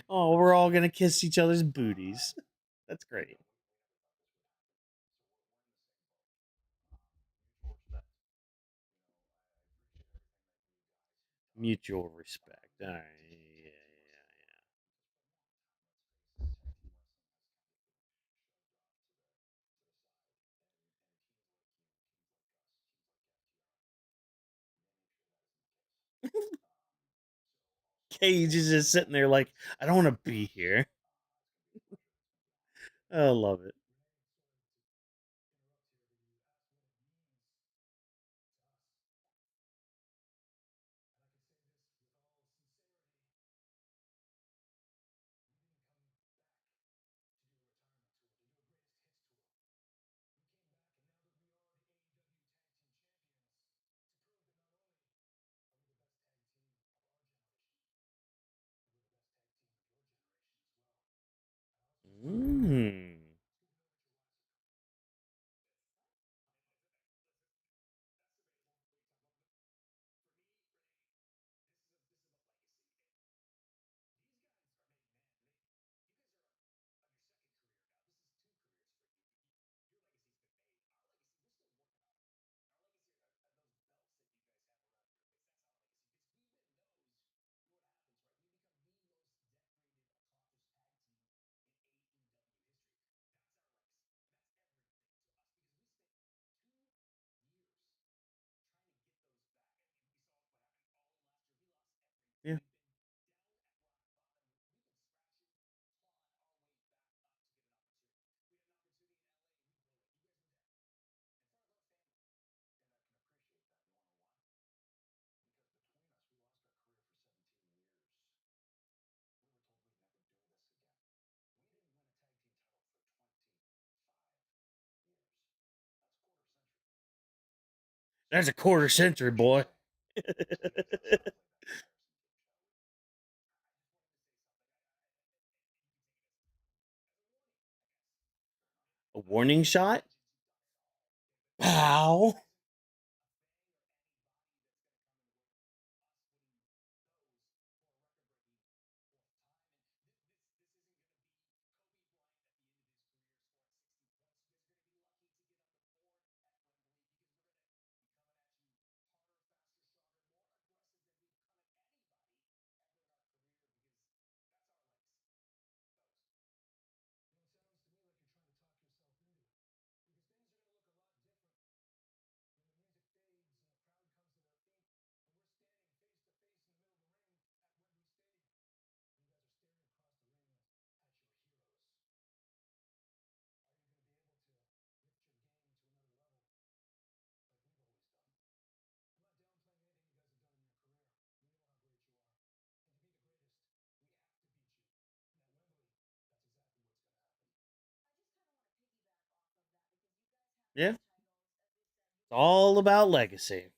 Oh, we're all gonna kiss each other's booties. That's great. Mutual respect. All right. Yeah, Cage is just sitting there like, I don't want to be here. I love it. Mm. Yeah. That's a quarter century, boy. A warning shot? Pow. Yeah. It's all about legacy.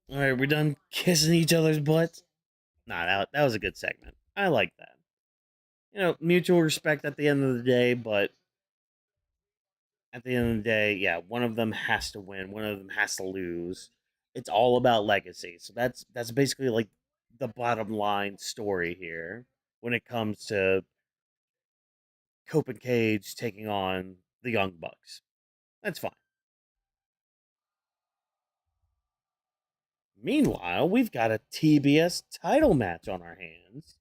All right, we're done kissing each other's butts. Nah, that was a good segment. I like that. Mutual respect at the end of the day, but at the end of the day, yeah, one of them has to win, one of them has to lose. It's all about legacy. So that's basically like the bottom line story here when it comes to Cope and Cage taking on the Young Bucks. That's fine. Meanwhile, we've got a TBS title match on our hands.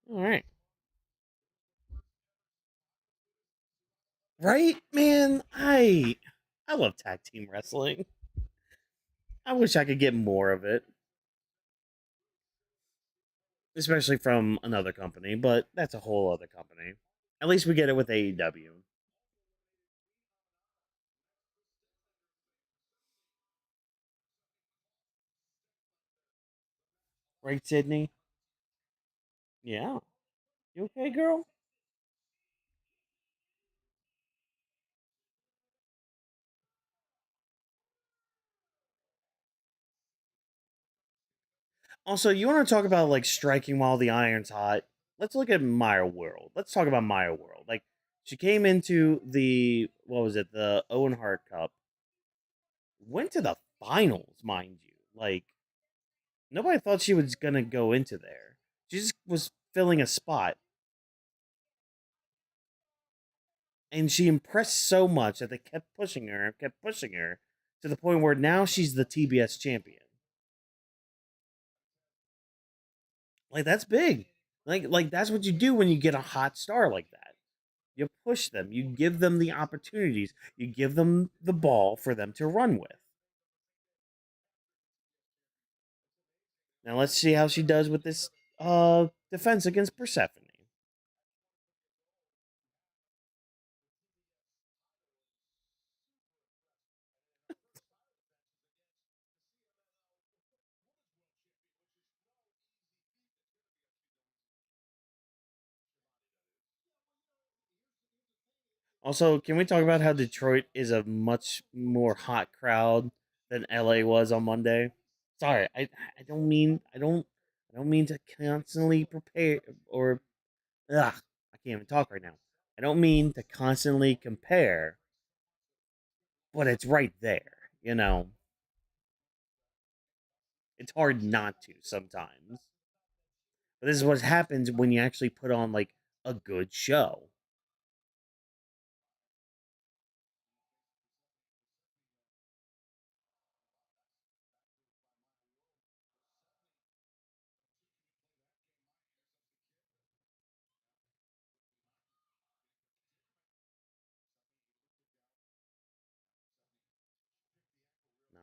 All right. Right, man? I love tag team wrestling. I wish I could get more of it, especially from another company, but that's a whole other company. At least we get it with AEW. Right, Sydney? Yeah. You okay, girl? Also, you want to talk about like striking while the iron's hot? Let's look at Maya World. Let's talk about Maya World. Like, she came into the, what was it, the Owen Hart Cup, went to the finals, mind you. Like, nobody thought she was going to go into there. She just was filling a spot. And she impressed so much that they kept pushing her and kept pushing her to the point where now she's the TBS champion. Like, that's big. Like that's what you do when you get a hot star like that. You push them, you give them the opportunities, you give them the ball for them to run with. Now let's see how she does with this defense against Persephone. Also, can we talk about how Detroit is a much more hot crowd than LA was on Monday? Sorry, I don't mean to constantly prepare or I can't even talk right now. I don't mean to constantly compare, but it's right there. It's hard not to sometimes. But this is what happens when you actually put on like a good show.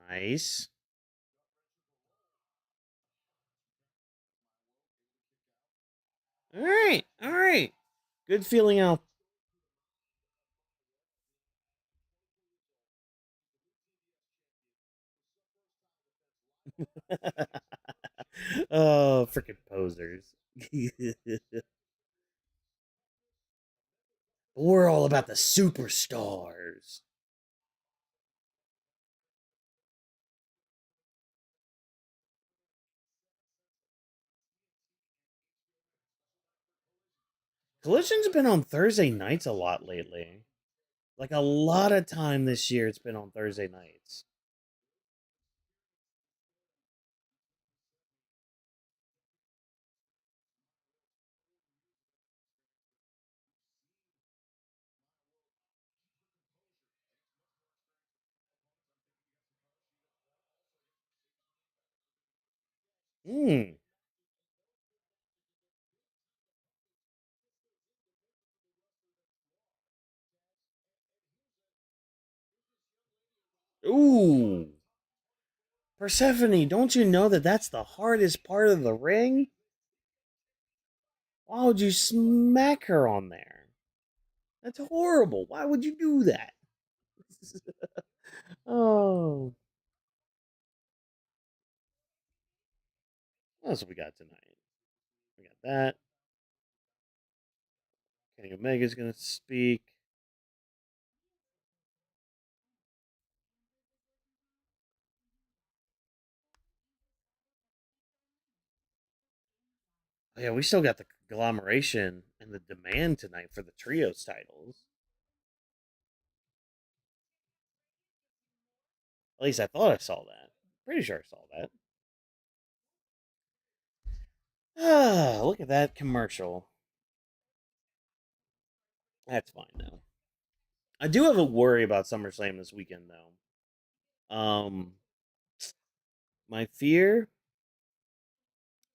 Nice. All right, all right. Good feeling out. Oh, freaking posers. We're all about the superstars. Collision's been on Thursday nights a lot lately. Like a lot of time this year, it's been on Thursday nights. Hmm. Ooh. Persephone, don't you know that that's the hardest part of the ring? Why would you smack her on there? That's horrible. Why would you do that? Oh. What else we got tonight? We got that. Kenny Omega's going to speak. Oh, yeah, we still got the conglomeration and the demand tonight for the trios titles. At least I thought I saw that. Pretty sure I saw that. Ah, look at that commercial. That's fine though. I do have a worry about SummerSlam this weekend though. My fear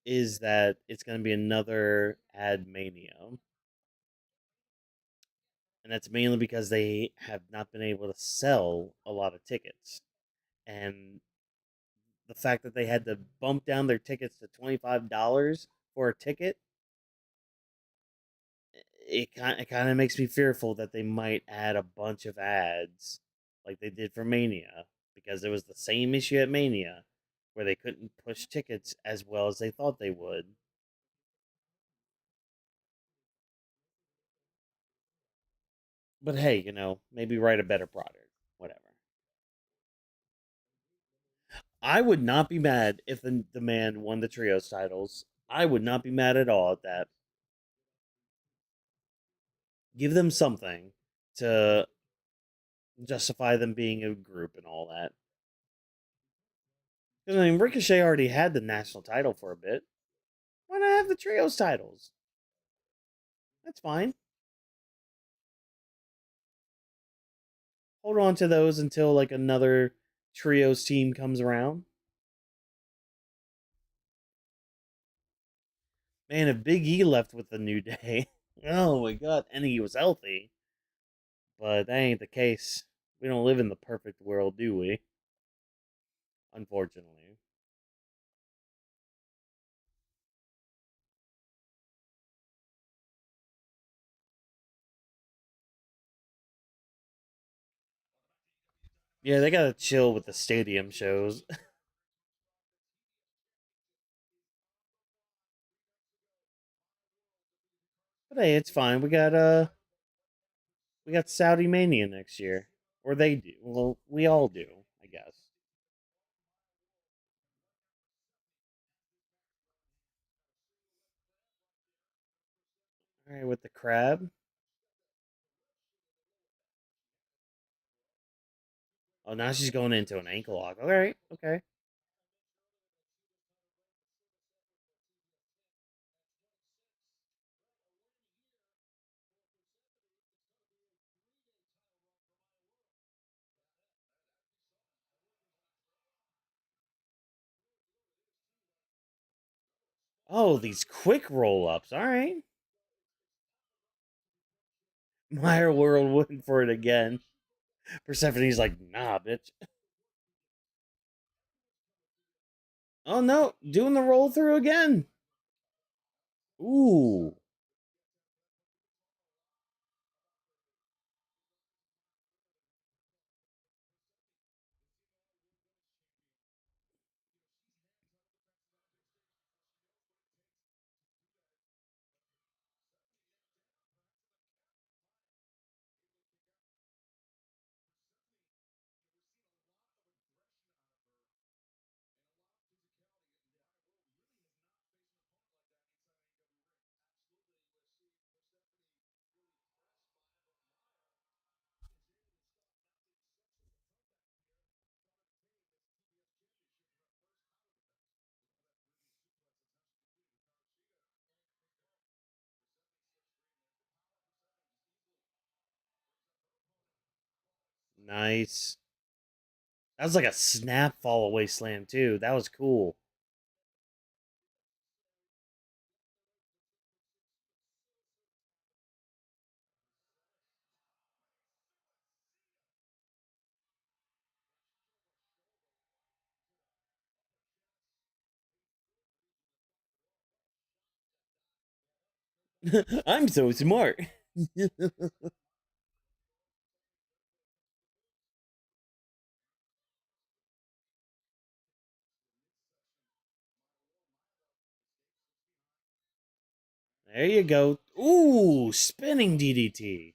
is that it's going to be another ad mania, and that's mainly because they have not been able to sell a lot of tickets, and the fact that they had to bump down their tickets to $25 for a ticket, it kind of makes me fearful that they might add a bunch of ads like they did for Mania, because it was the same issue at Mania where they couldn't push tickets as well as they thought they would. But hey, maybe write a better product. Whatever. I would not be mad if the man won the trios titles. I would not be mad at all at that. Give them something to justify them being a group and all that. Because I mean, Ricochet already had the national title for a bit. Why not have the trios titles? That's fine. Hold on to those until like another trios team comes around. Man, if Big E left with the New Day, oh my god, and he was healthy, but that ain't the case. We don't live in the perfect world, do we? Unfortunately. Yeah, they gotta chill with the stadium shows. But hey, it's fine. We got Saudi Mania next year. Or they do. Well, we all do, I guess. Alright, with the crab. Oh, now she's going into an ankle lock. Alright, okay. Oh, these quick roll ups. Alright. Meyer World went for it again. Persephone's like, nah, bitch. Oh no, doing the roll through again. Ooh. Nice. That was like a snap fall away slam too. That was cool. I'm so smart. There you go. Ooh, spinning DDT.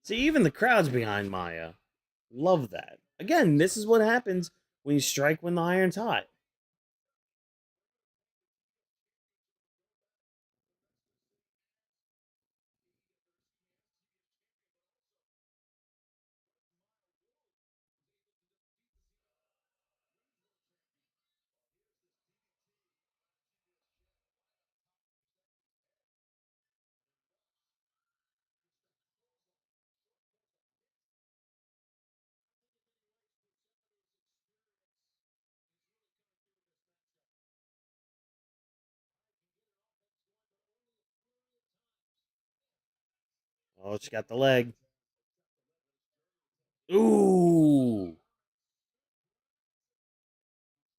See, even the crowd's behind Maya. Love that. Again, this is what happens when you strike when the iron's hot. Oh, she got the leg. Ooh.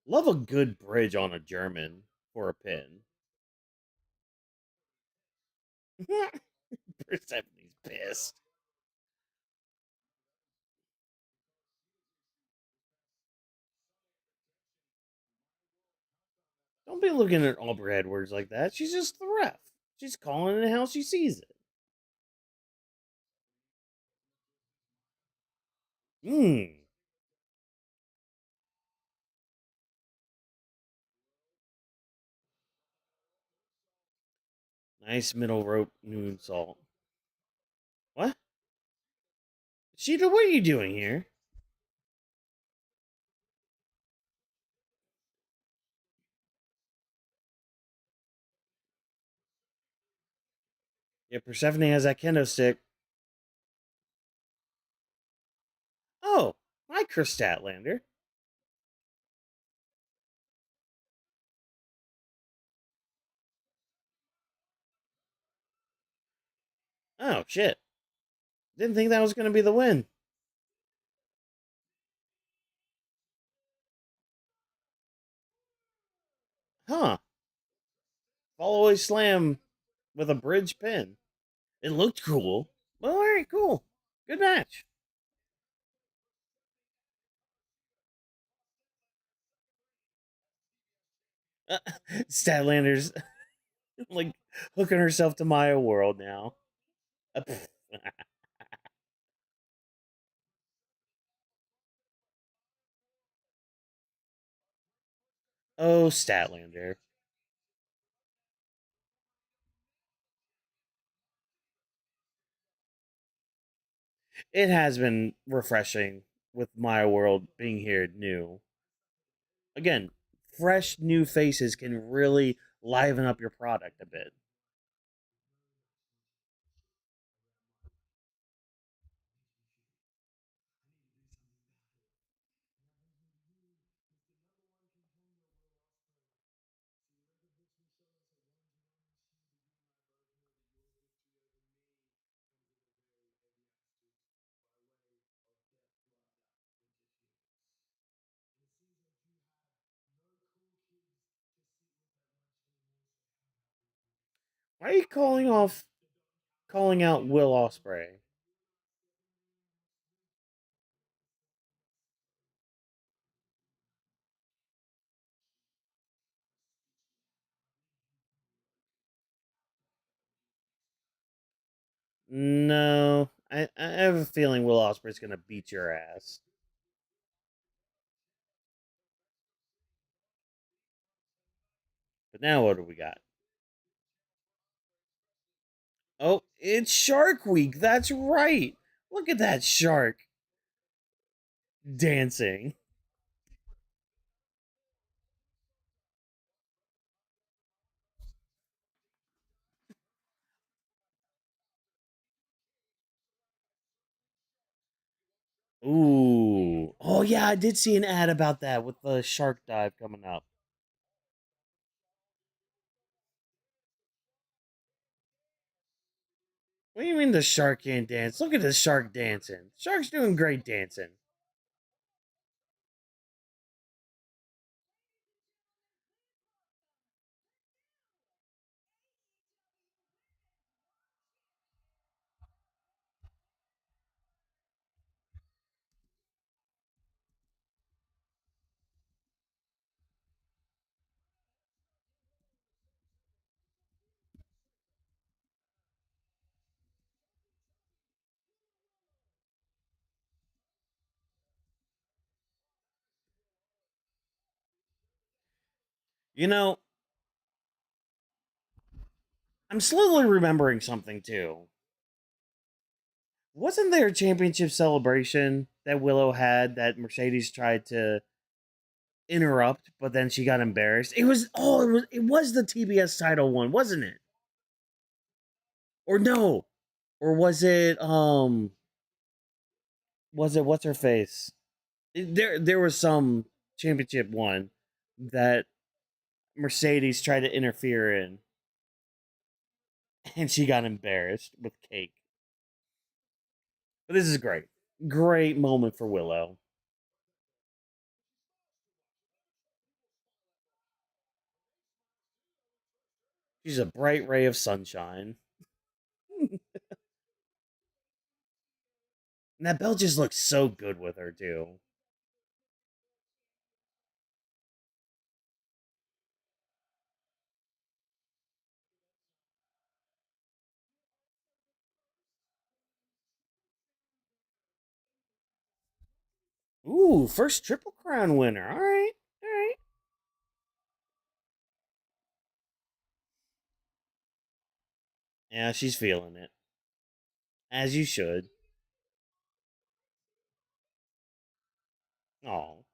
Love a good bridge on a German for a pin. Persephone's pissed. Don't be looking at Aubrey Edwards like that. She's just the ref. She's calling it how she sees it. Mmm. Nice middle rope noon salt. What? Sheeta, what are you doing here? Yeah, Persephone has that kendo stick. Oh, hi, Chris Statlander. Oh, shit. Didn't think that was going to be the win. Huh. Fall away slam with a bridge pin. It looked cool. Well, all right, cool. Good match. Statlander's like hooking herself to Maya World now. Oh, Statlander. It has been refreshing with Maya World being here new. Again, fresh new faces can really liven up your product a bit. Why are you calling out Will Ospreay? No, I have a feeling Will Ospreay's gonna beat your ass. But now what do we got? Oh, it's Shark Week. That's right. Look at that shark. dancing. Ooh. Oh yeah, I did see an ad about that with the shark dive coming up. What do you mean the shark can't dance? Look at the shark dancing. Shark's doing great dancing. You know, I'm slowly remembering something too. Wasn't there a championship celebration that Willow had that Mercedes tried to interrupt, but then she got embarrassed? It was the TBS title one, wasn't it? Or no? Or was it what's her face? There was some championship one that Mercedes tried to interfere in, and she got embarrassed with cake. But this is great. Great moment for Willow. She's a bright ray of sunshine. And that belt just looks so good with her, too. Ooh, first Triple Crown winner. All right. All right. Yeah, she's feeling it. As you should. Oh.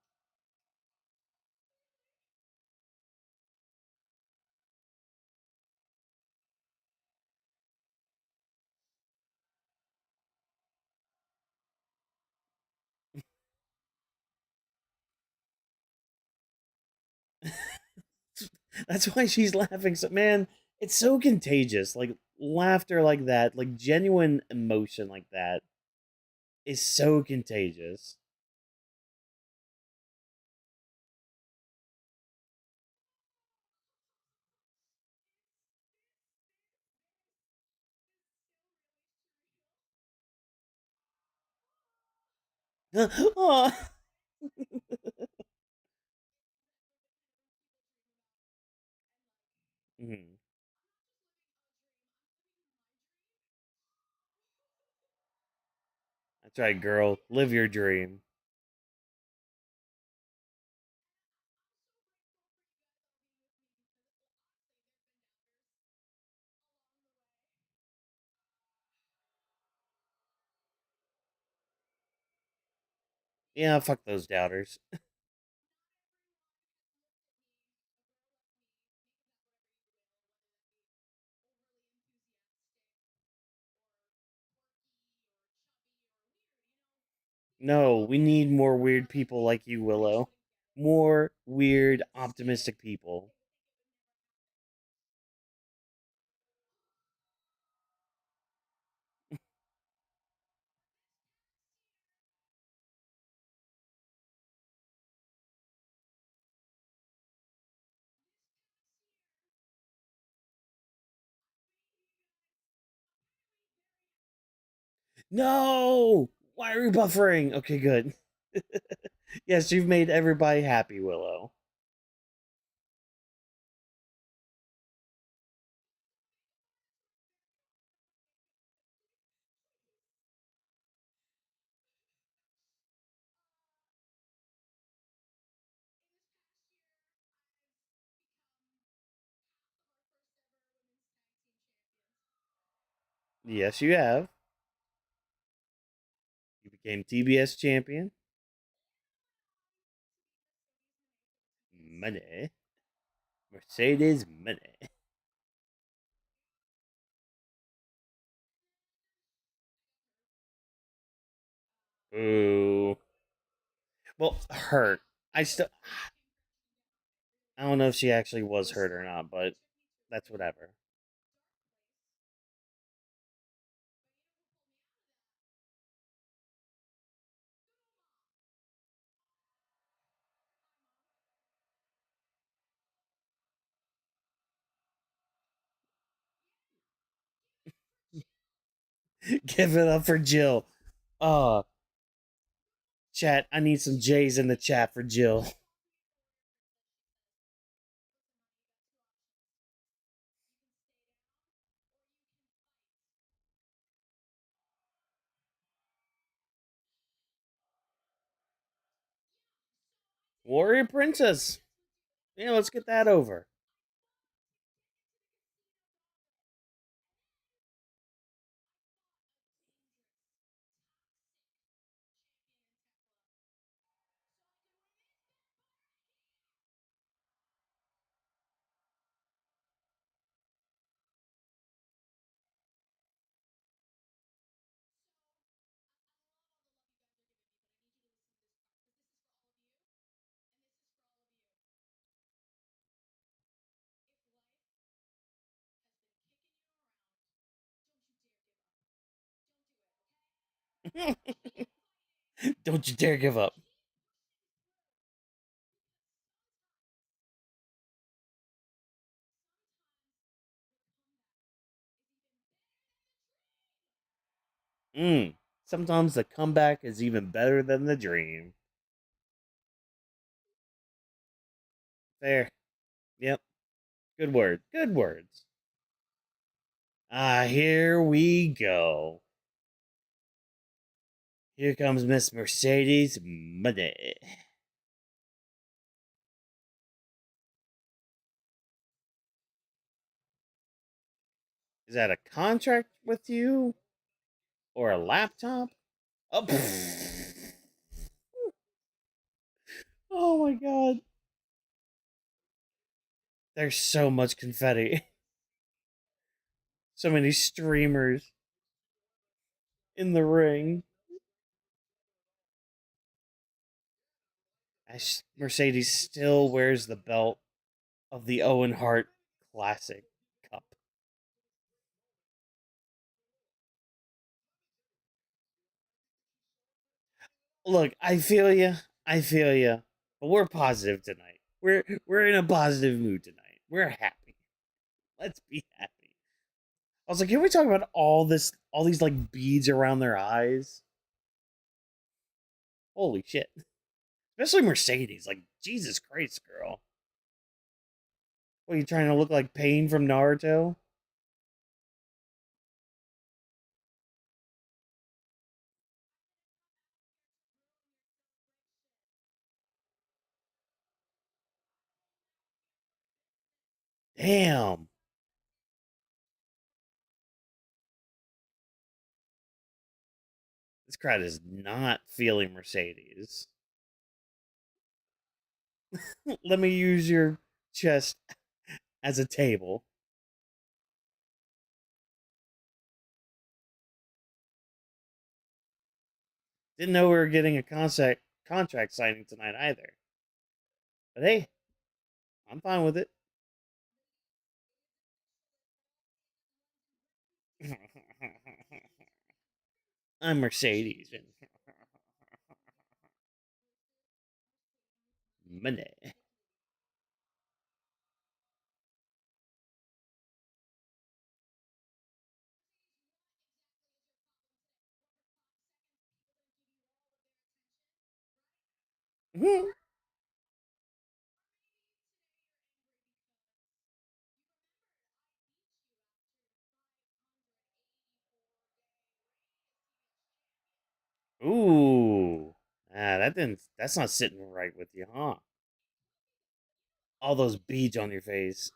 That's why she's laughing. So, man, it's so contagious. Like, laughter like that, like, genuine emotion like that is so contagious. Oh. Mhm. That's right, girl. Live your dream. Yeah, fuck those doubters. No, we need more weird people like you, Willow. More weird, optimistic people. No! Why are we buffering? Okay, good. Yes, you've made everybody happy, Willow. Yes, you have. You became TBS champion. money. Mercedes money. Ooh. Well, hurt. I still. I don't know if she actually was hurt or not, but that's whatever. Give it up for Jill. Uh, chat. I need some J's in the chat for Jill. Warrior Princess. Yeah, let's get that over. Don't you dare give up. Mm. Sometimes the comeback is even better than the dream. There. Yep. Good word. Good words. Here we go. Here comes Miss Mercedes Money. Is that a contract with you? Or a laptop? Oh, oh my god. There's so much confetti. So many streamers in the ring. As Mercedes still wears the belt of the Owen Hart Classic Cup. Look, I feel you. I feel you. But we're positive tonight. We're in a positive mood tonight. We're happy. Let's be happy. I was like, can we talk about all these like beads around their eyes? Holy shit! Especially Mercedes. Like, Jesus Christ, girl. What are you trying to look like Pain from Naruto? Damn. This crowd is not feeling Mercedes. Let me use your chest as a table. Didn't know we were getting a contract signing tonight either. But hey, I'm fine with it. I'm Mercedes and money. Ooh. That didn't. That's not sitting right with you, huh? All those beads on your face.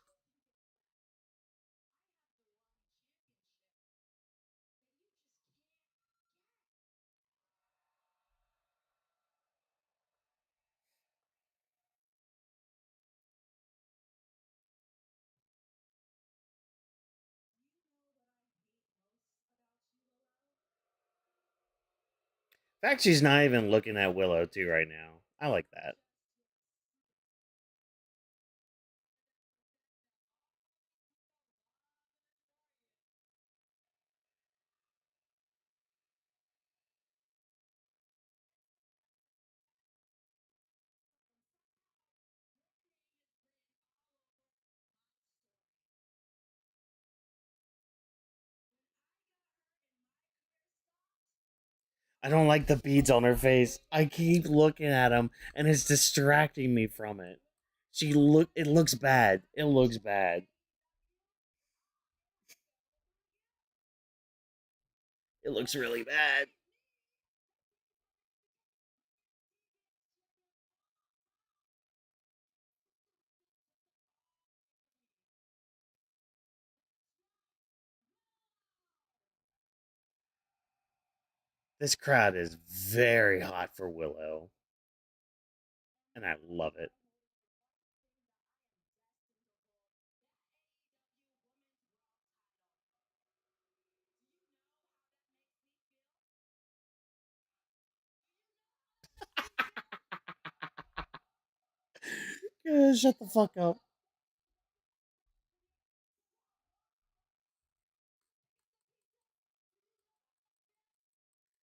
In fact, she's not even looking at Willow too right now. I like that. I don't like the beads on her face. I keep looking at them, and it's distracting me from it. She look. It looks bad. It looks bad. It looks really bad. This crowd is very hot for Willow, and I love it. Shut the fuck up.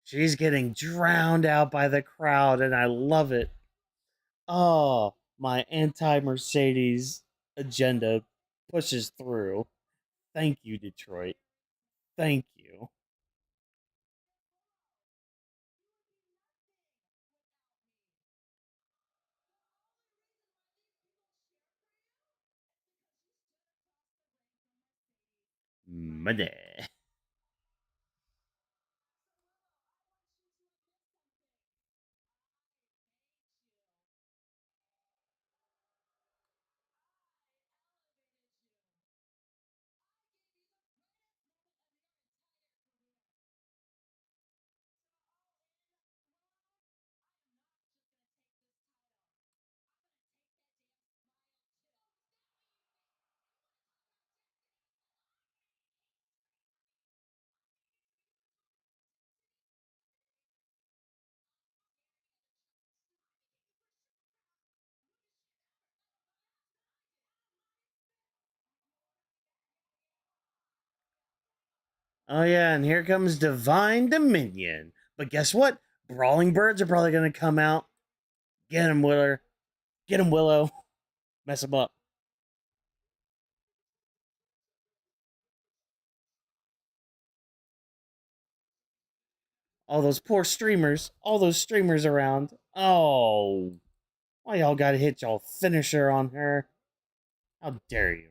She's getting drowned out by the crowd, and I love it. Oh, my anti Mercedes agenda pushes through. Thank you, Detroit. Thank you. Money. Oh, yeah, and here comes Divine Dominion. But guess what? Brawling Birds are probably going to come out. Get him, Willer. Get him, Willow. Mess him up. All those poor streamers. All those streamers around. Oh, why y'all gotta hit y'all finisher on her? How dare you?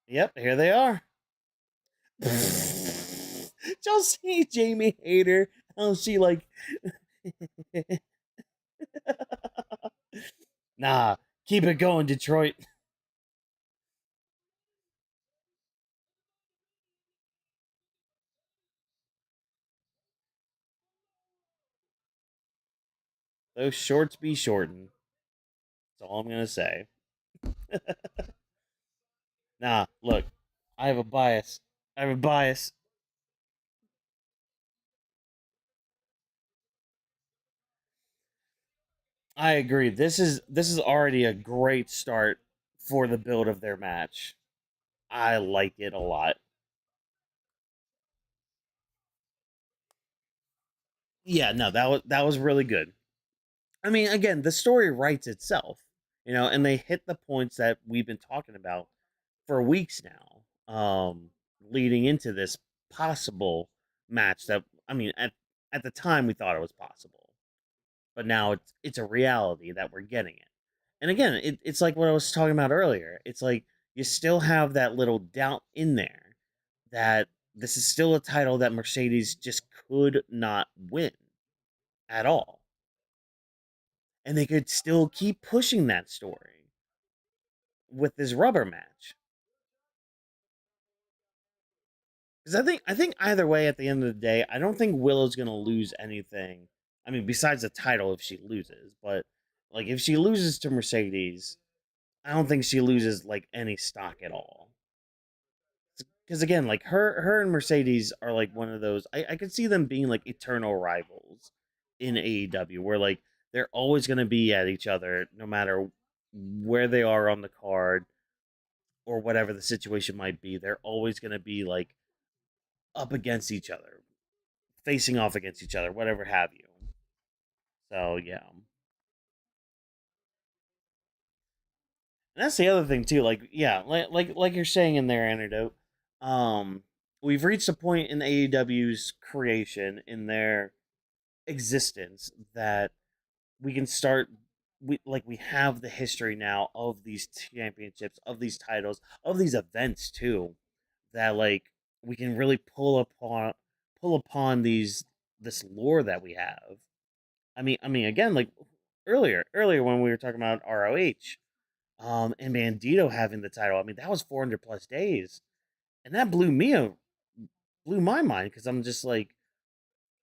Yep, here they are. Y'all see Jamie Hader? How she like, nah, keep it going, Detroit. Those shorts be shortened. That's all I'm gonna say. Nah, look, I have a bias. I have a bias. I agree. This is already a great start for the build of their match. I like it a lot. Yeah, no, that was really good. I mean, again, the story writes itself, and they hit the points that we've been talking about for weeks now, leading into this possible match that I mean, at the time we thought it was possible, but now it's a reality that we're getting it. And again, it's like what I was talking about earlier. It's like you still have that little doubt in there that this is still a title that Mercedes just could not win at all. And they could still keep pushing that story with this rubber match. Because I think either way, at the end of the day, I don't think Willow's gonna lose anything. I mean, besides the title, if she loses, but like if she loses to Mercedes, I don't think she loses like any stock at all. Because again, like her and Mercedes are like one of those. I could see them being like eternal rivals in AEW, where like they're always going to be at each other, no matter where they are on the card or whatever the situation might be. They're always going to be like up against each other, facing off against each other, whatever have you. So yeah, and that's the other thing too. Like yeah, like you're saying in there, Antidote. Um, we've reached a point in AEW's creation in their existence that we can start. We have the history now of these championships, of these titles, of these events too. That like we can really pull upon these this lore that we have. I mean, again, like earlier when we were talking about ROH, and Bandito having the title. I mean, that was 400 plus days, and that blew my mind because I'm just like,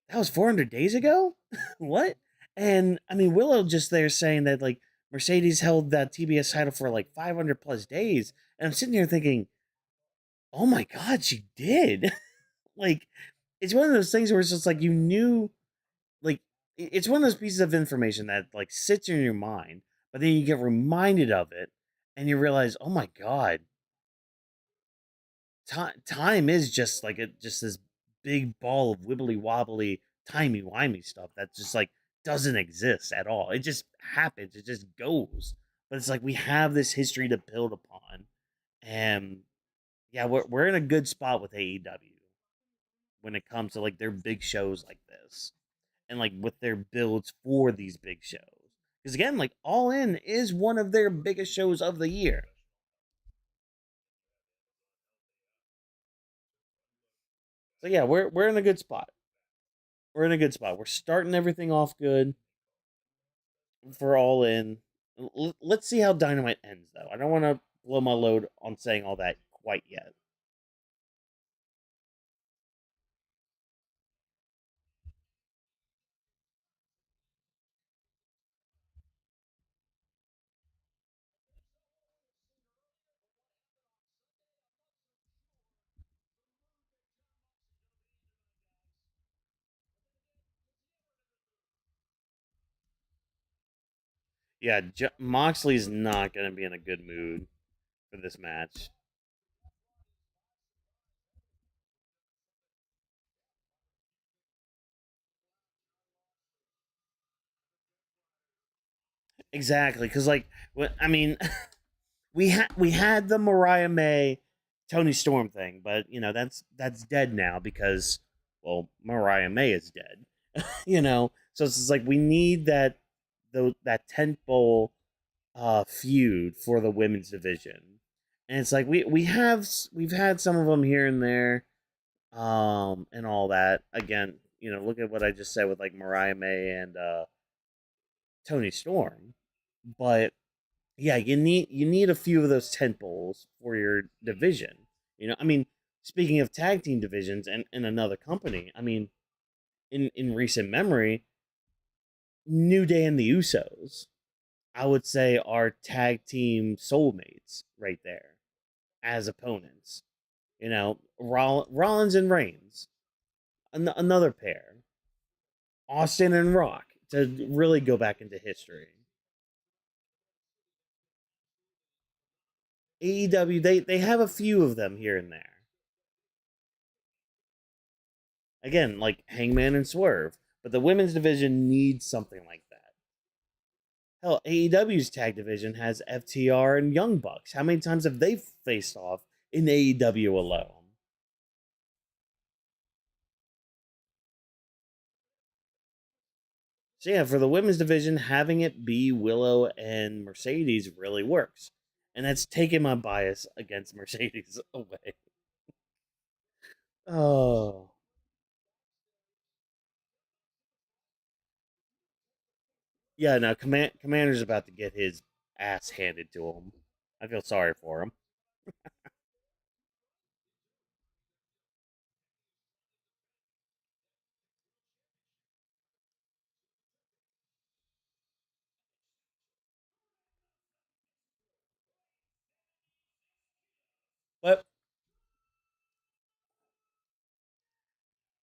that was 400 days ago. What? And I mean, Willow just there saying that like Mercedes held that TBS title for like 500 plus days, and I'm sitting here thinking, oh my god, she did. Like, it's one of those things where it's just like you knew, like it's one of those pieces of information that like sits in your mind, but then you get reminded of it, and you realize, oh my god, time is just like just this big ball of wibbly wobbly timey wimey stuff that just like doesn't exist at all. It just happens. It just goes. But it's like we have this history to build upon, and yeah, we're in a good spot with AEW when it comes to like their big shows like this, and like with their builds for these big shows. Because again, like All In is one of their biggest shows of the year. So yeah, we're in a good spot. We're in a good spot. We're starting everything off good for All In. Let's see how Dynamite ends, though. I don't want to blow my load on saying all that quite yet. Yeah, Moxley's not going to be in a good mood for this match. Exactly, because like, I mean, we had the Mariah May, Tony Storm thing, but that's dead now because well, Mariah May is dead. So it's just like we need that tent bowl feud for the women's division, and it's like we've had some of them here and there, and all that. Again, look at what I just said with like Mariah May and Tony Storm, but yeah, you need a few of those tent poles for your division. I mean, speaking of tag team divisions and in another company, I mean, in recent memory, New Day and the Usos, I would say are tag team soulmates right there as opponents. Rollins and Reigns, another pair. Austin and Rock to really go back into history. AEW, they have a few of them here and there. Again, like Hangman and Swerve. But the women's division needs something like that. Hell, AEW's tag division has FTR and Young Bucks. How many times have they faced off in AEW alone? So yeah, for the women's division, having it be Willow and Mercedes really works. And that's taking my bias against Mercedes away. Oh. Yeah, now Commander's about to get his ass handed to him. I feel sorry for him.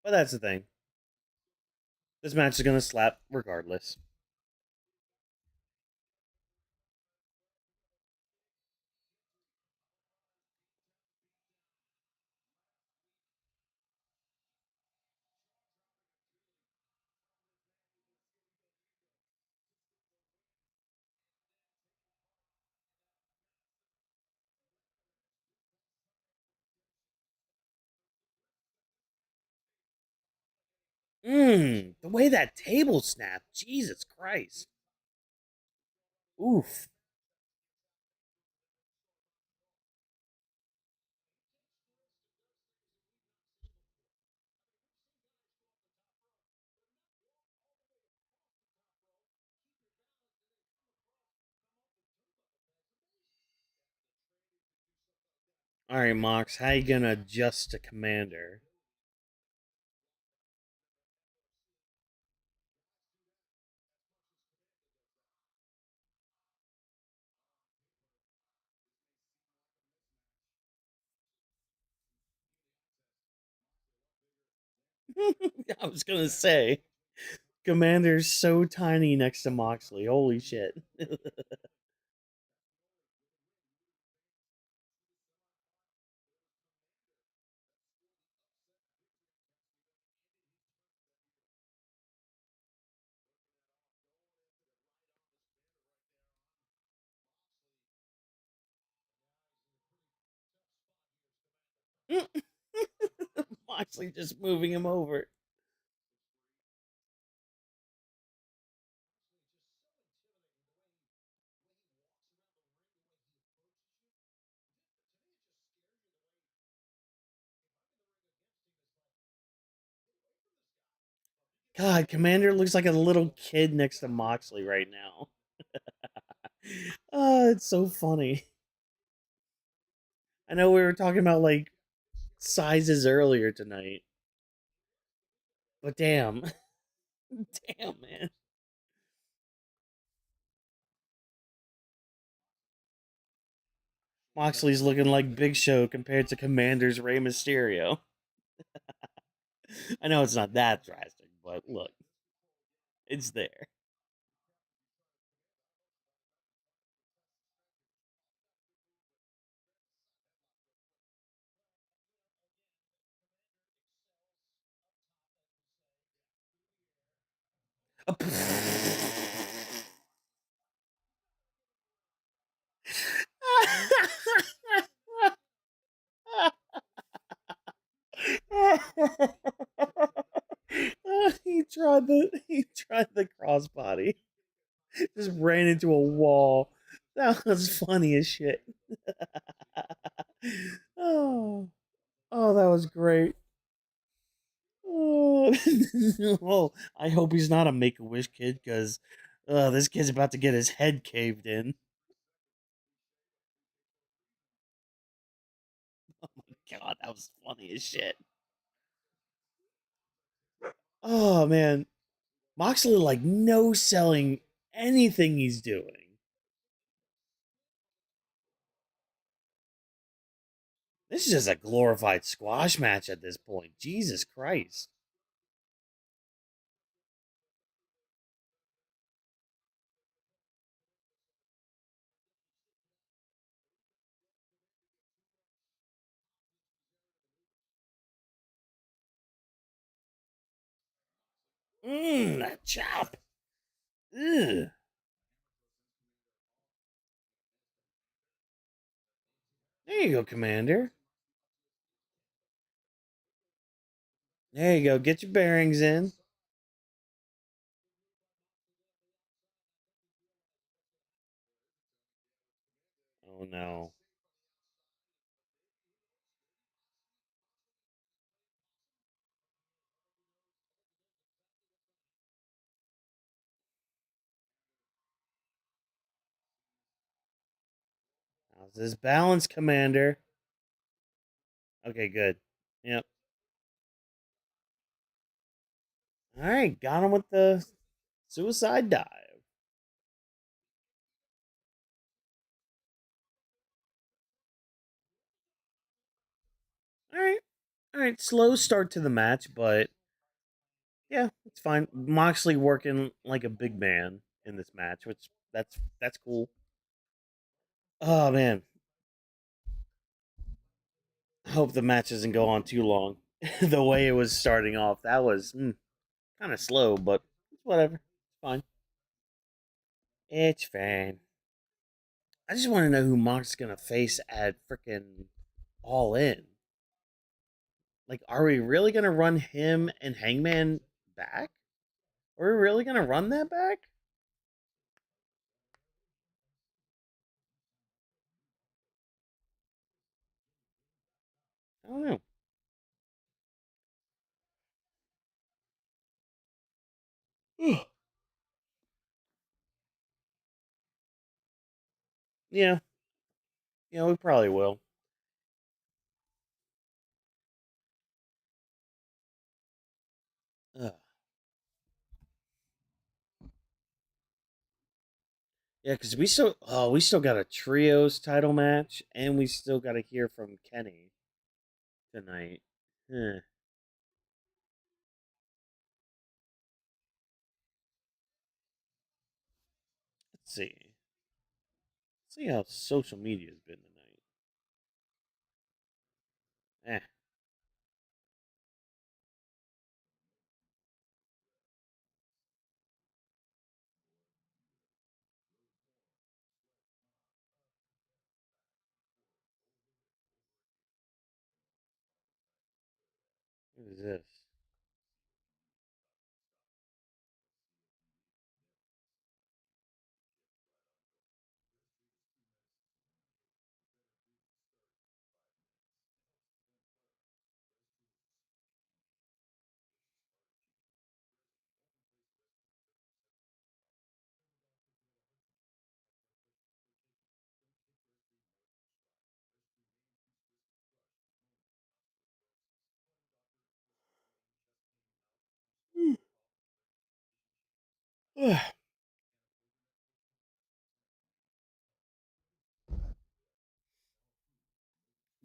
But that's the thing. This match is gonna slap regardless. The way that table snapped, Jesus Christ. Oof. All right, Mox, how you gonna adjust to Komander? I was gonna say, Komander's so tiny next to Moxley. Holy shit. Moxley just moving him over. God, Komander looks like a little kid next to Moxley right now. Oh, it's so funny. I know we were talking about like sizes earlier tonight, but damn, damn, man. Moxley's looking like Big Show compared to Commander's Rey Mysterio. I know it's not that drastic, but look, it's there. he tried the crossbody. Just ran into a wall. That was funny as shit. oh, that was great. Oh, well, I hope he's not a Make a Wish kid because this kid's about to get his head caved in. Oh my god, that was funny as shit. Oh man, Moxley like no selling anything he's doing. This is just a glorified squash match at this point. Jesus Christ. That chop. Ugh. There you go, Commander. There you go. Get your bearings in. Oh no. How's this balance, Commander? Okay, good. Yep. All right, got him with the suicide dive. All right, slow start to the match, but yeah, it's fine. Moxley working like a big man in this match, which that's cool. Oh man, I hope the match doesn't go on too long. The way it was starting off, that was kind of slow, but it's whatever. It's fine. It's fine. I just want to know who Mox is gonna face at freaking All In. Like, are we really gonna run him and Hangman back? Are we really gonna run that back? I don't know. Yeah, yeah, we probably will. Ugh. Yeah, because we still got a trios title match, and we still got to hear from Kenny tonight. Let's see. Let's see how social media's been tonight. Eh, what is this?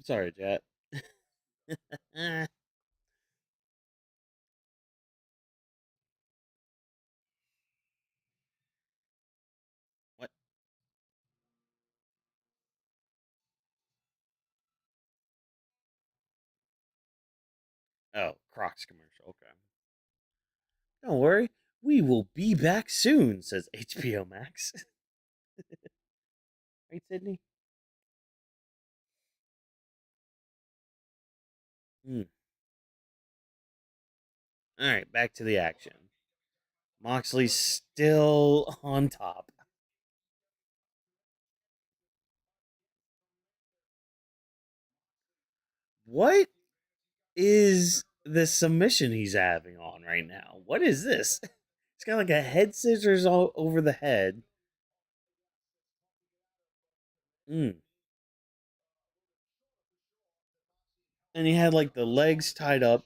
Sorry, chat. What? Oh, Crocs commercial. Okay. Don't worry. We will be back soon, says HBO Max. Right, Sydney? Hmm. All right, back to the action. Moxley's still on top. What is the submission he's having on right now? What is this? It's got like a head scissors all over the head. Mm. And he had like the legs tied up,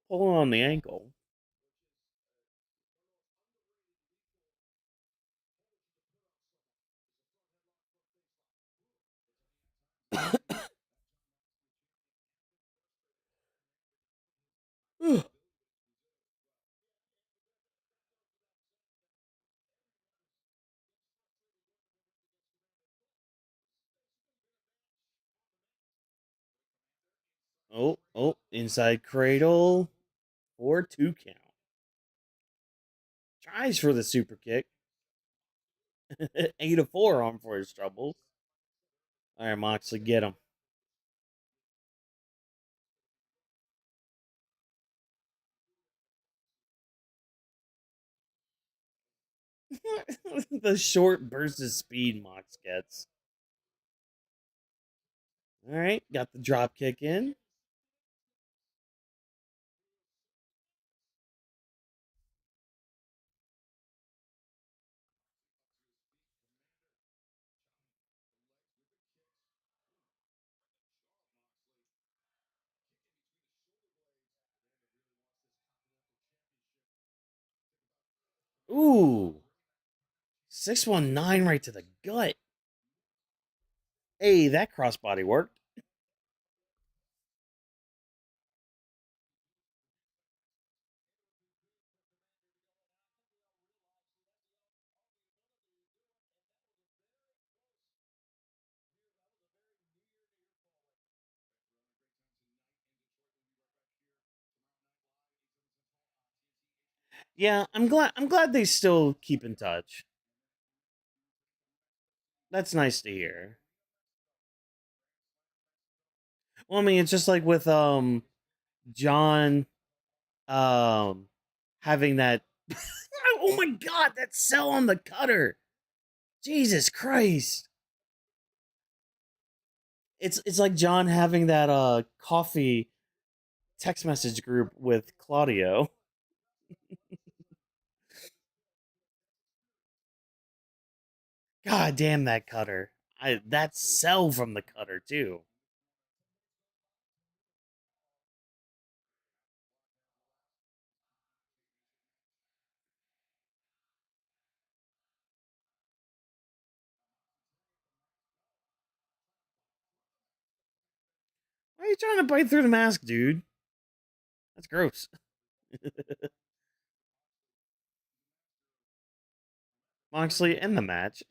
pulling on the ankle. Inside cradle for 2 count. Tries for the super kick. 8 of 4 on for his troubles. All right, Moxley, get him. The short burst of speed Mox gets. All right, got the drop kick in. Ooh, 619 right to the gut. Hey, that crossbody worked. Yeah, I'm glad they still keep in touch. That's nice to hear. Well, I mean, it's just like with John um having that oh my god, that cell on the cutter. Jesus Christ. It's like John having that coffee text message group with Claudio. God damn that cutter. That cell from the cutter too. Why are you trying to bite through the mask, dude? That's gross. Moxley in the match.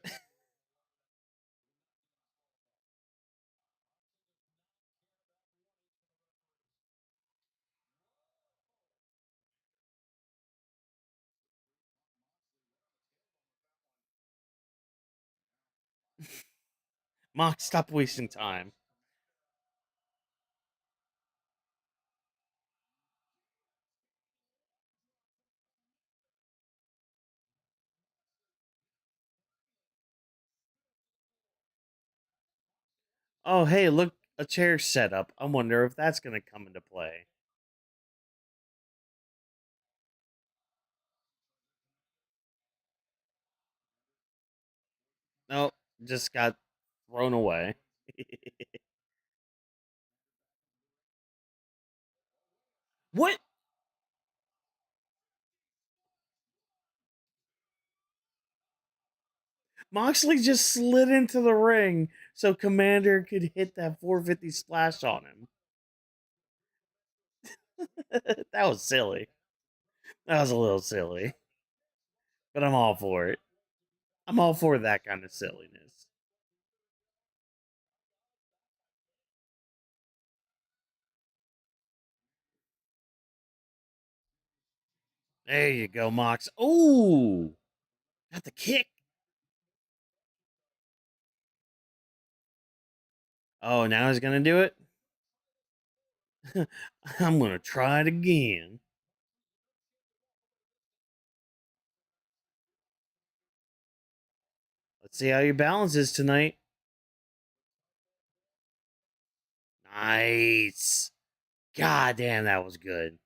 Mox, stop wasting time. Oh, hey, look, a chair set up. I wonder if that's going to come into play. Nope, just got thrown away. What? Moxley just slid into the ring so Komander could hit that 450 splash on him. That was silly. That was a little silly, but I'm all for it. I'm all for that kind of silliness. There you go, Mox. Oh, got the kick. Oh, now he's gonna do it. I'm gonna try it again. Let's see how your balance is tonight. Nice. God damn, that was good.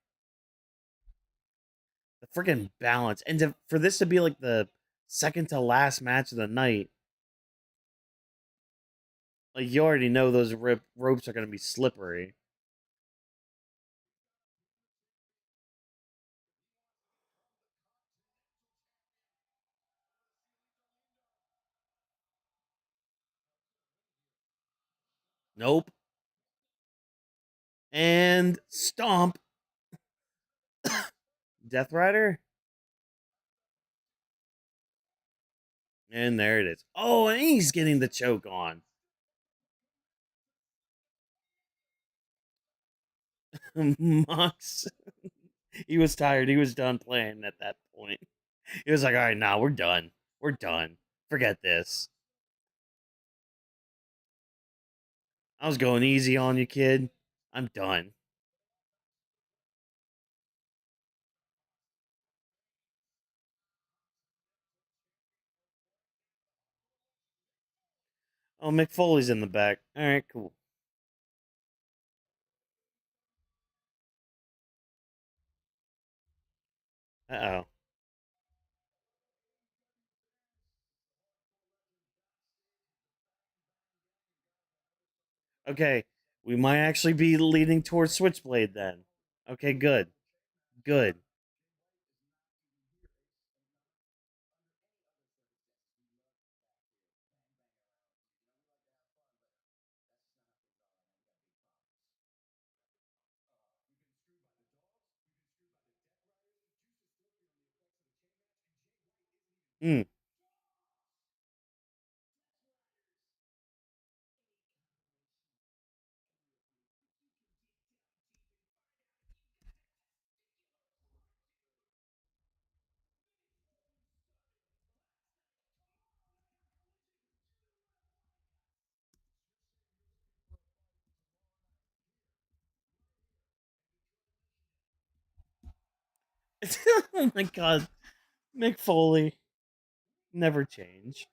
The freaking balance, and for this to be like the second to last match of the night, like you already know those ropes are gonna be slippery. Nope. And stomp. Death Rider. And there it is. Oh, and he's getting the choke on. Mox. He was tired. He was done playing at that point. He was like, all right, now we're done. We're done. Forget this. I was going easy on you, kid. I'm done. Oh, Mick Foley's in the back. All right, cool. Uh oh. Okay, we might actually be leading towards Switchblade then. Okay, good. Good. Hmm. Oh my god. Mick Foley. Never change.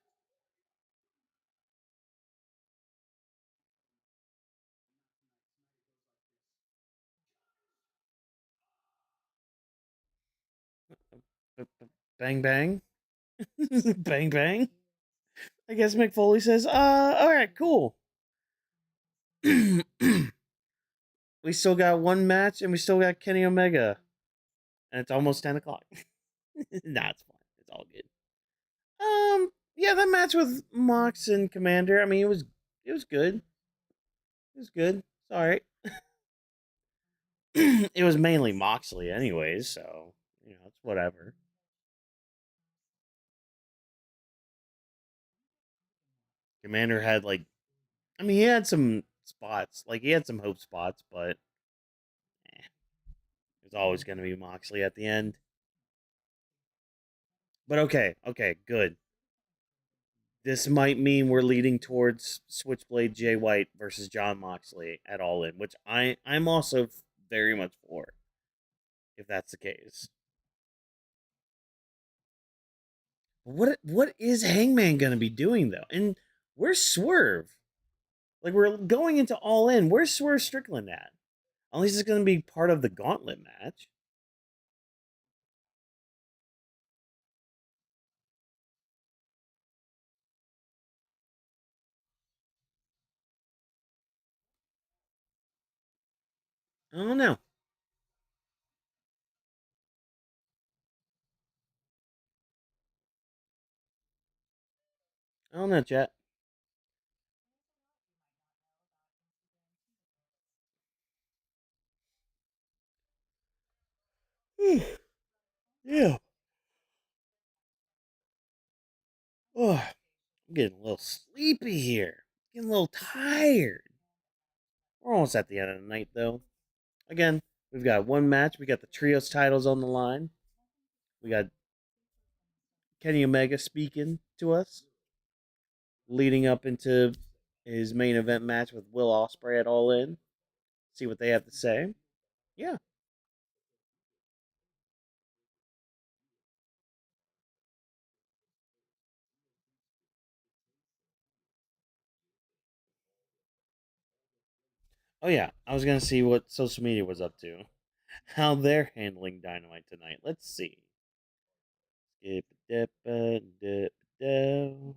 Bang bang. Bang bang. I guess Mick Foley says, alright, cool. We still got one match and we still got Kenny Omega. And it's almost 10 o'clock. Nah, it's fine. It's all good. Yeah, that match with Mox and Komander, I mean it was good. It was good. It's alright. It was mainly Moxley anyways, so it's whatever. Komander had I mean he had some spots. Like he had some hope spots, but it was always gonna be Moxley at the end. But okay, good. This might mean we're leading towards Switchblade Jay White versus John Moxley at All In, which I'm also very much for, if that's the case. What is Hangman gonna be doing though? And where's Swerve? Like we're going into All In. Where's Swerve Strickland at? At least it's gonna be part of the Gauntlet match. I don't know. I don't know, chat. Yeah. Oh, I'm getting a little sleepy here. Getting a little tired. We're almost at the end of the night, though. Again, we've got one match. We got the trios titles on the line. We got Kenny Omega speaking to us, leading up into his main event match with Will Ospreay at All In. See what they have to say. Yeah. Oh yeah. I was gonna see what social media was up to, how they're handling Dynamite tonight. Let's see. Skip dip dip dip.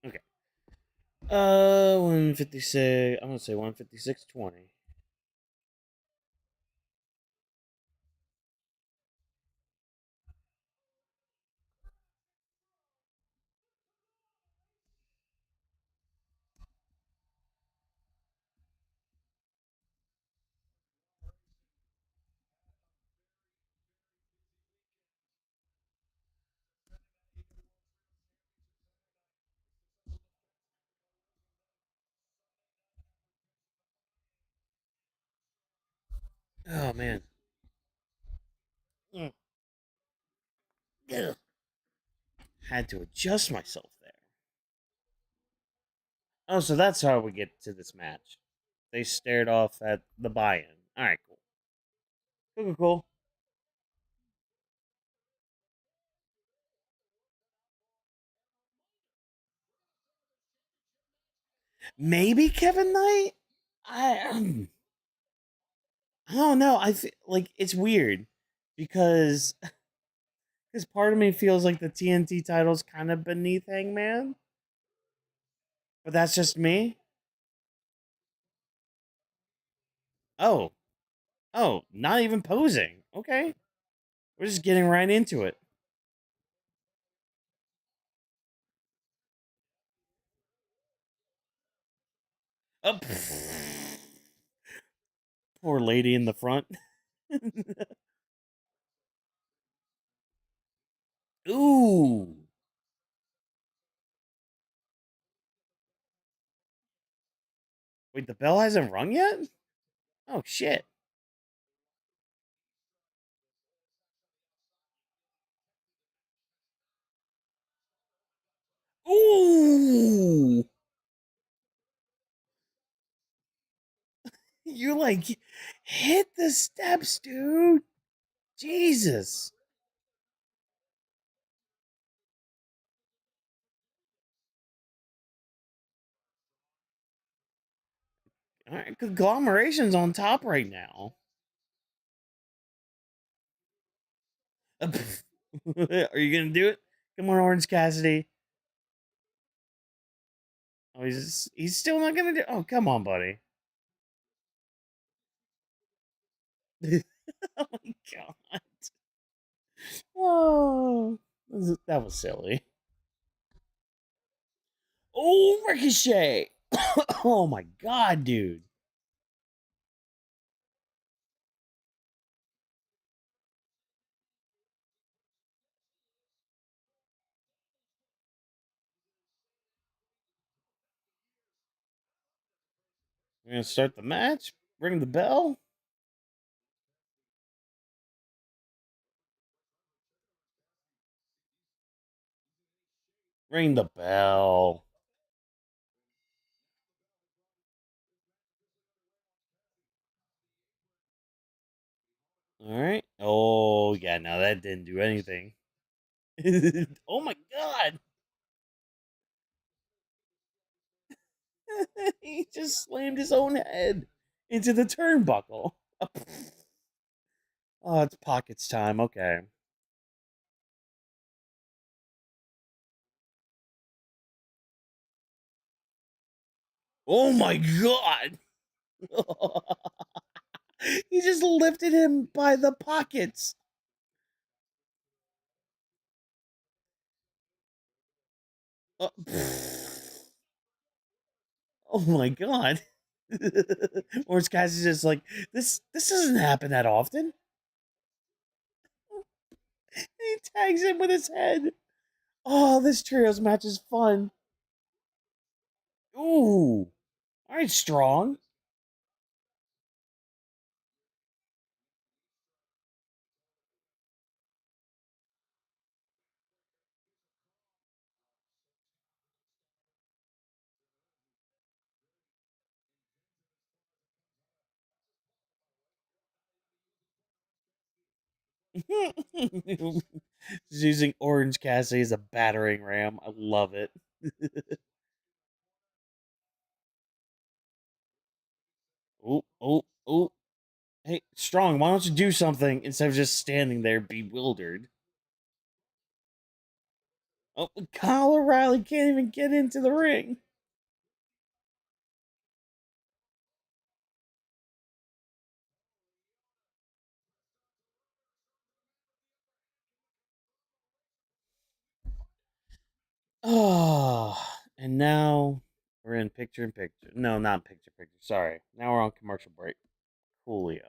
Okay. 156. I'm gonna say 156.20. Oh man. Mm. Ugh. Had to adjust myself there. Oh, so that's how we get to this match. They stared off at the buy-in. All right, cool. Cool, cool, cool. Maybe Kevin Knight. I don't know. I feel like it's weird because part of me feels like the TNT title's kind of beneath Hangman, but that's just me. Oh, oh, not even posing. Okay. We're just getting right into it. Oh, poor lady in the front. Ooh. Wait, the bell hasn't rung yet? Oh, shit. Ooh. You like hit the steps, dude. Jesus. All right, conglomeration's on top right now. Are you gonna do it? Come on, Orange Cassidy. Oh, he's still not gonna do. Oh, come on, buddy. Oh my god. Oh, that was silly. Oh, Ricochet. Oh my god, dude. We're gonna start the match. Ring the bell. Ring the bell. All right. Oh yeah, no, that didn't do anything. Oh my god. He just slammed his own head into the turnbuckle. Oh, it's pockets time. Okay. Oh my god. He just lifted him by the pockets. Uh, oh my god. Orange Cassidy's just like, this doesn't happen that often. He tags him with his head. Oh, this trios match is fun. Ooh. All right, strong. Just using Orange Cassidy as a battering ram. I love it. Oh, oh, oh. Hey, Strong, why don't you do something instead of just standing there bewildered? Oh, Kyle O'Reilly can't even get into the ring. Oh, and now we're in picture in picture. No, not picture picture. Sorry. Now we're on commercial break. Coolio.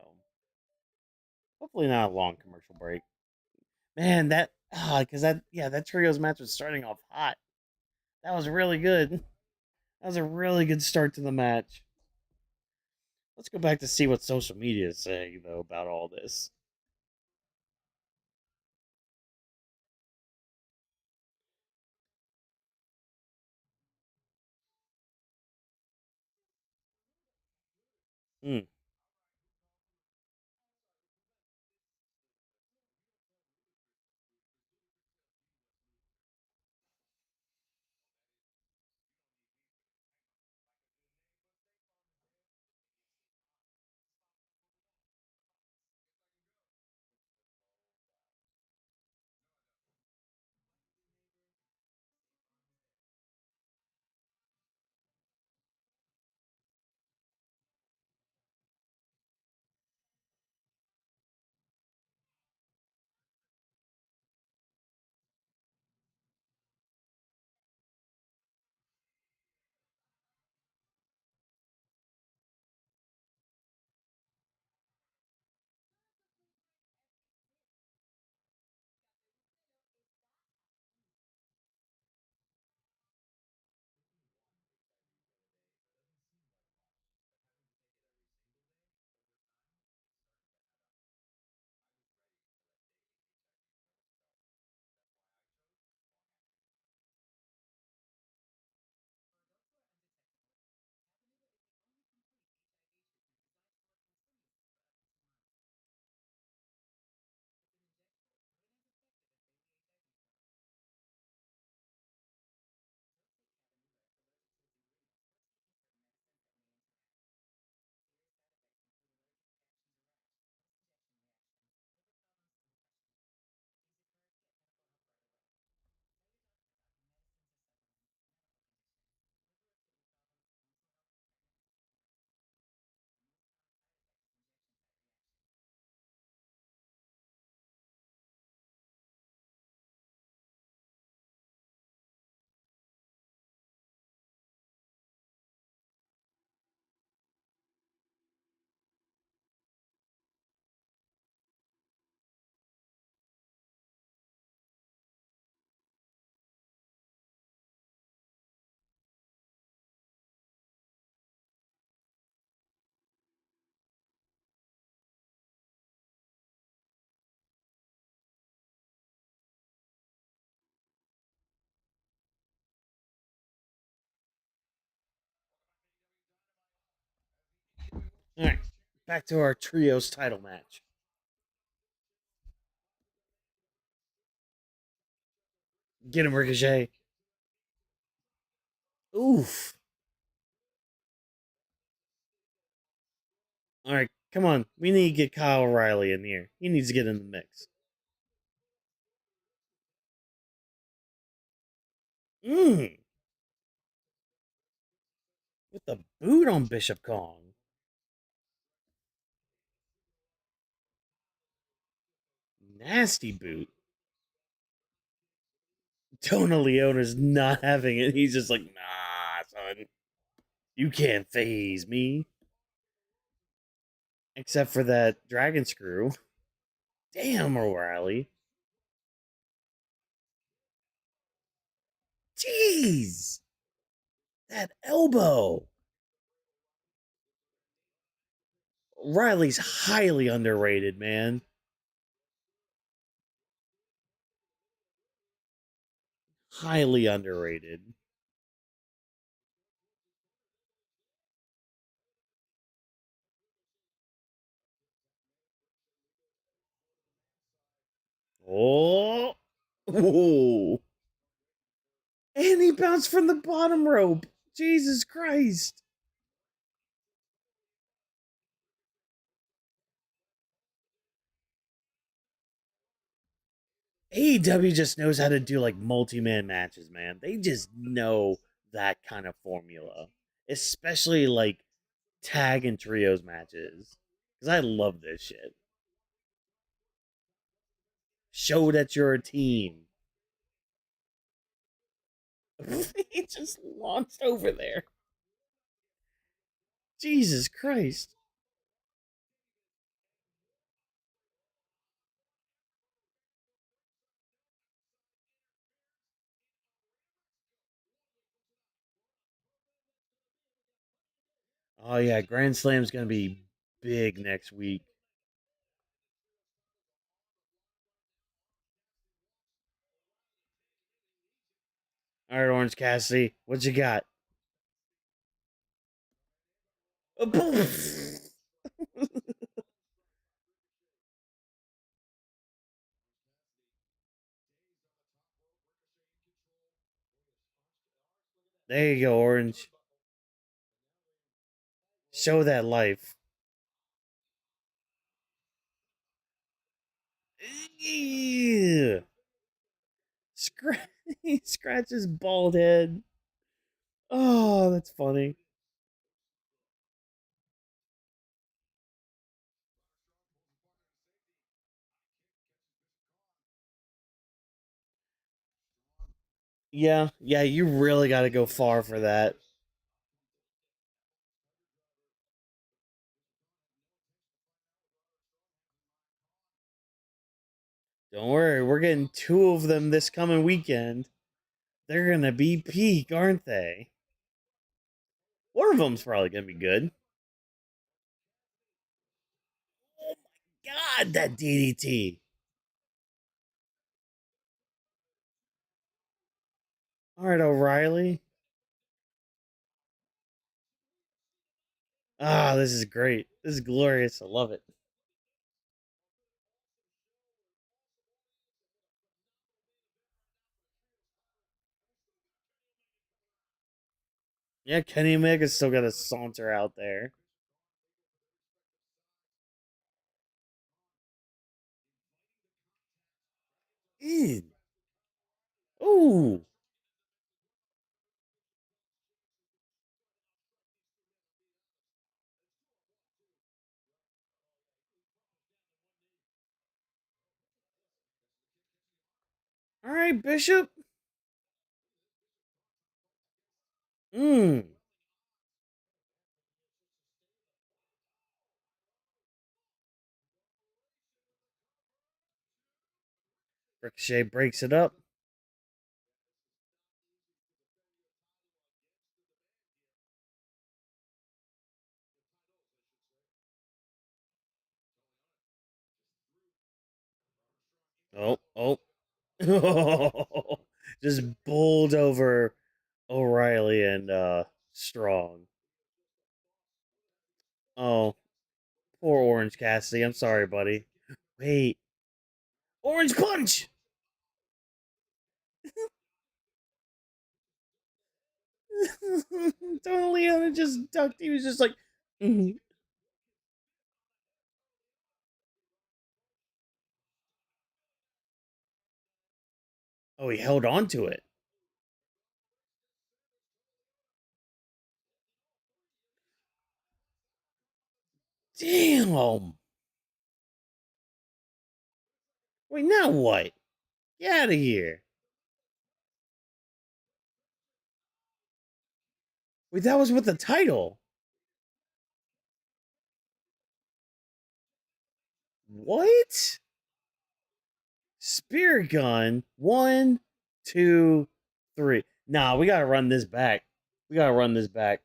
Hopefully not a long commercial break. Man, because that trios match was starting off hot. That was really good. That was a really good start to the match. Let's go back to see what social media is saying though about all this. Hmm. Back to our trios title match. Get him, Ricochet. Oof. All right, come on. We need to get Kyle O'Reilly in here. He needs to get in the mix. Mmm. With the boot on Bishop Kong. Nasty boot. Tona Leone is not having it. He's just like, nah, son. You can't phase me. Except for that dragon screw. Damn, O'Reilly. Jeez. That elbow. Riley's highly underrated, man. Highly underrated. Oh. Ooh. And he bounced from the bottom rope. Jesus Christ. AEW just knows how to do like multi-man matches, man. They just know that kind of formula. Especially like tag and trios matches. Because I love this shit. Show that you're a team. He just launched over there. Jesus Christ. Oh yeah, Grand Slam's gonna be big next week. All right, Orange Cassidy, what you got? There you go, Orange. Show that life. Yeah. He scratches bald head. Oh, that's funny. Yeah, yeah, you really got to go far for that. Don't worry, we're getting two of them this coming weekend. They're gonna be peak, aren't they? One of them's probably gonna be good. Oh my god, that DDT! All right, O'Reilly. Ah, this is great. This is glorious. I love it. Yeah, Kenny Omega's still got a saunter out there. Ew. Ooh. All right, Bishop. Mmm. Ricochet breaks it up. Oh, oh. Just bowled over O'Reilly and Strong. Oh, Poor Orange Cassidy. I'm sorry, buddy. Wait. Orange Punch! Tony Leona just ducked. He was just like, mhm. Oh, he held on to it. Damn. Wait, now what? Get out of here. Wait, that was with the title. What? Spear gun. One, two, three. Nah, we gotta run this back. We gotta run this back.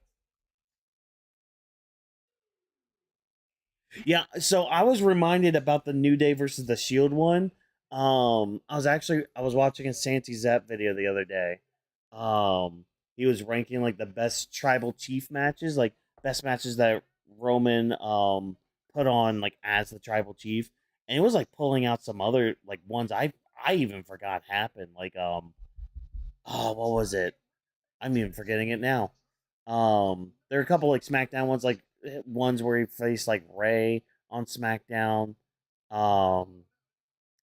Yeah, so I was reminded about the New Day versus the Shield one. I was watching a Santi Zap video the other day. He was ranking like the best tribal chief matches, like best matches that Roman put on like as the tribal chief, and it was like pulling out some other like ones I even forgot happened. Like oh, what was it? I'm even forgetting it now. There are a couple like SmackDown ones, like ones where he faced like Ray on SmackDown. Um,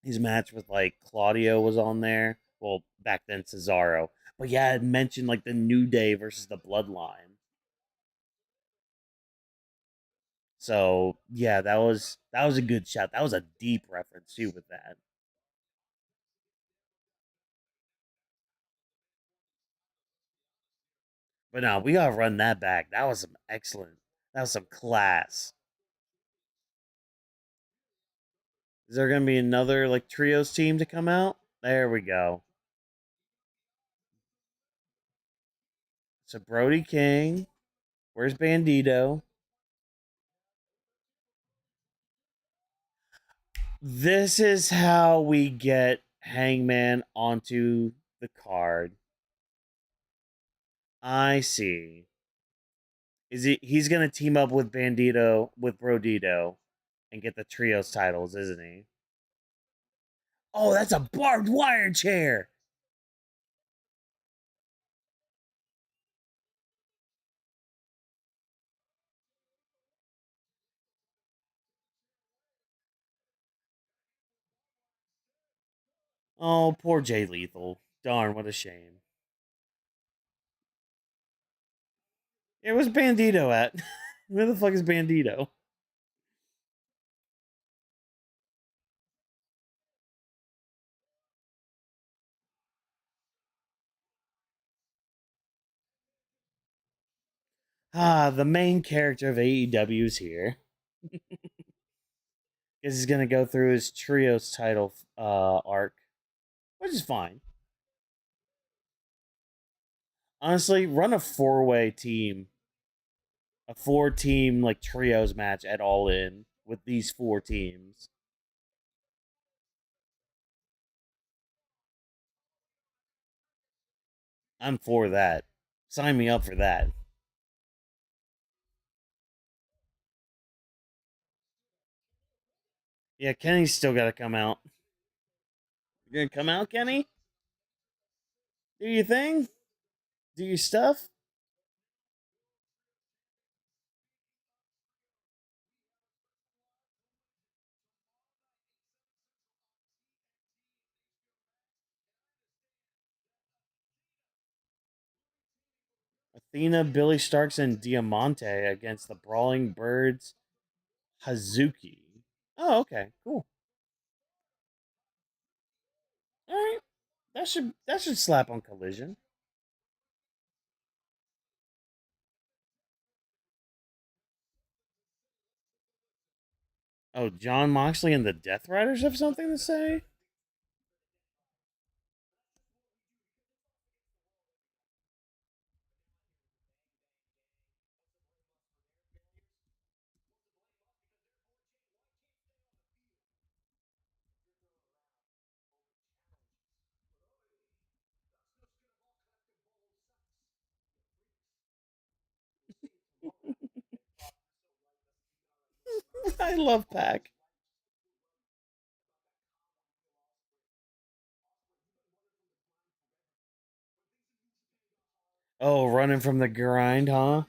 his match with like Claudio was on there. Well, back then Cesaro, but yeah, it mentioned like the New Day versus the Bloodline. So yeah, that was a good shot. That was a deep reference too with that. But no, we gotta run that back. That was some excellent. That was some class. Is there gonna be another like trios team to come out? There we go. So Brody King, where's Bandito? This is how we get Hangman onto the card. I see. He's gonna team up with Bandito with Brodido and get the trios titles, isn't he? Oh, that's a barbed wire chair. Oh, poor Jay Lethal. Darn, what a shame. Yeah, where's Bandito at? Where the fuck is Bandito? Ah, the main character of AEW is here. Because he's gonna go through his trios title arc, which is fine. Honestly, run a four-way team, a four-team like trios match at All In with these four teams. I'm for that. Sign me up for that. Yeah, Kenny's still got to come out. You gonna come out, Kenny? Do your thing. Do your stuff. Athena, Billy Starks, and Diamante against the Brawling Birds, Hazuki. Oh, okay, cool. All right, that should slap on Collision. Oh, John Moxley and the Deathriders have something to say? I love Pac. Oh, running from the grind, huh?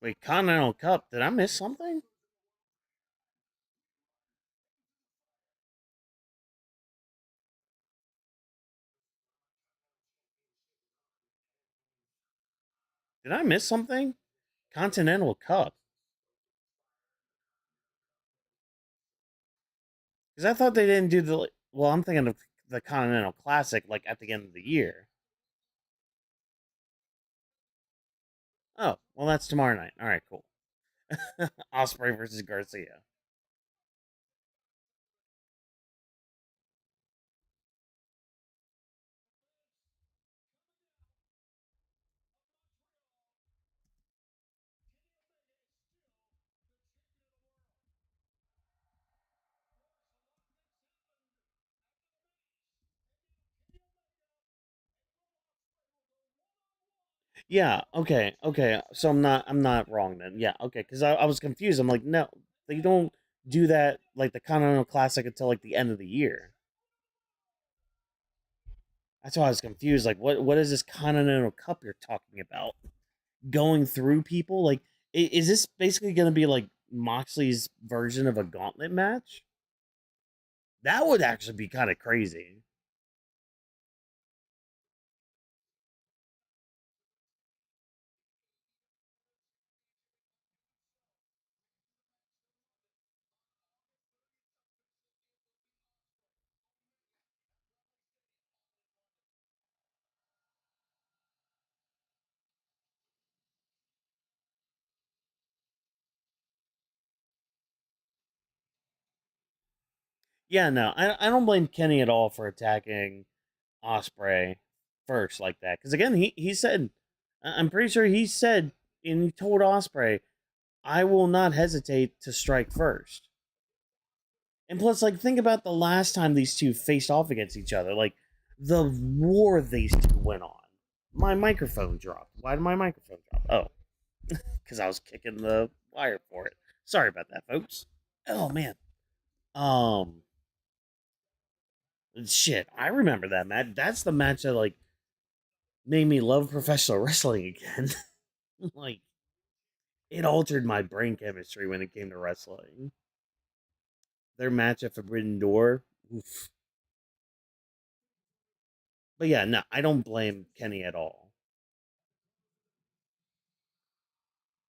Wait, Continental Cup? Did I miss something? Did I miss something? Continental Cup. Because I thought they didn't do the. Well, I'm thinking of the Continental Classic, like at the end of the year. Oh, well, that's tomorrow night. All right, cool. Osprey versus Garcia. Yeah. Okay. Okay. So I'm not wrong then. Yeah. Okay. Because I was confused. I'm like, no, they don't do that like the Continental Classic until like the end of the year. That's why I was confused. Like, what is this Continental Cup you're talking about? Going through people? Like, is this basically going to be like Moxley's version of a gauntlet match? That would actually be kind of crazy. Yeah, no, I don't blame Kenny at all for attacking Osprey first like that. Because again, he said, I'm pretty sure he said, and he told Osprey, I will not hesitate to strike first. And plus, like, think about the last time these two faced off against each other. Like, the war these two went on. My microphone dropped. Why did my microphone drop? Oh, because I was kicking the wire for it. Sorry about that, folks. Oh man. Um, shit. I remember that match. That's the match that like made me love professional wrestling again. Like, it altered my brain chemistry when it came to wrestling. Their match at Forbidden Door. Oof. But yeah, no, I don't blame Kenny at all.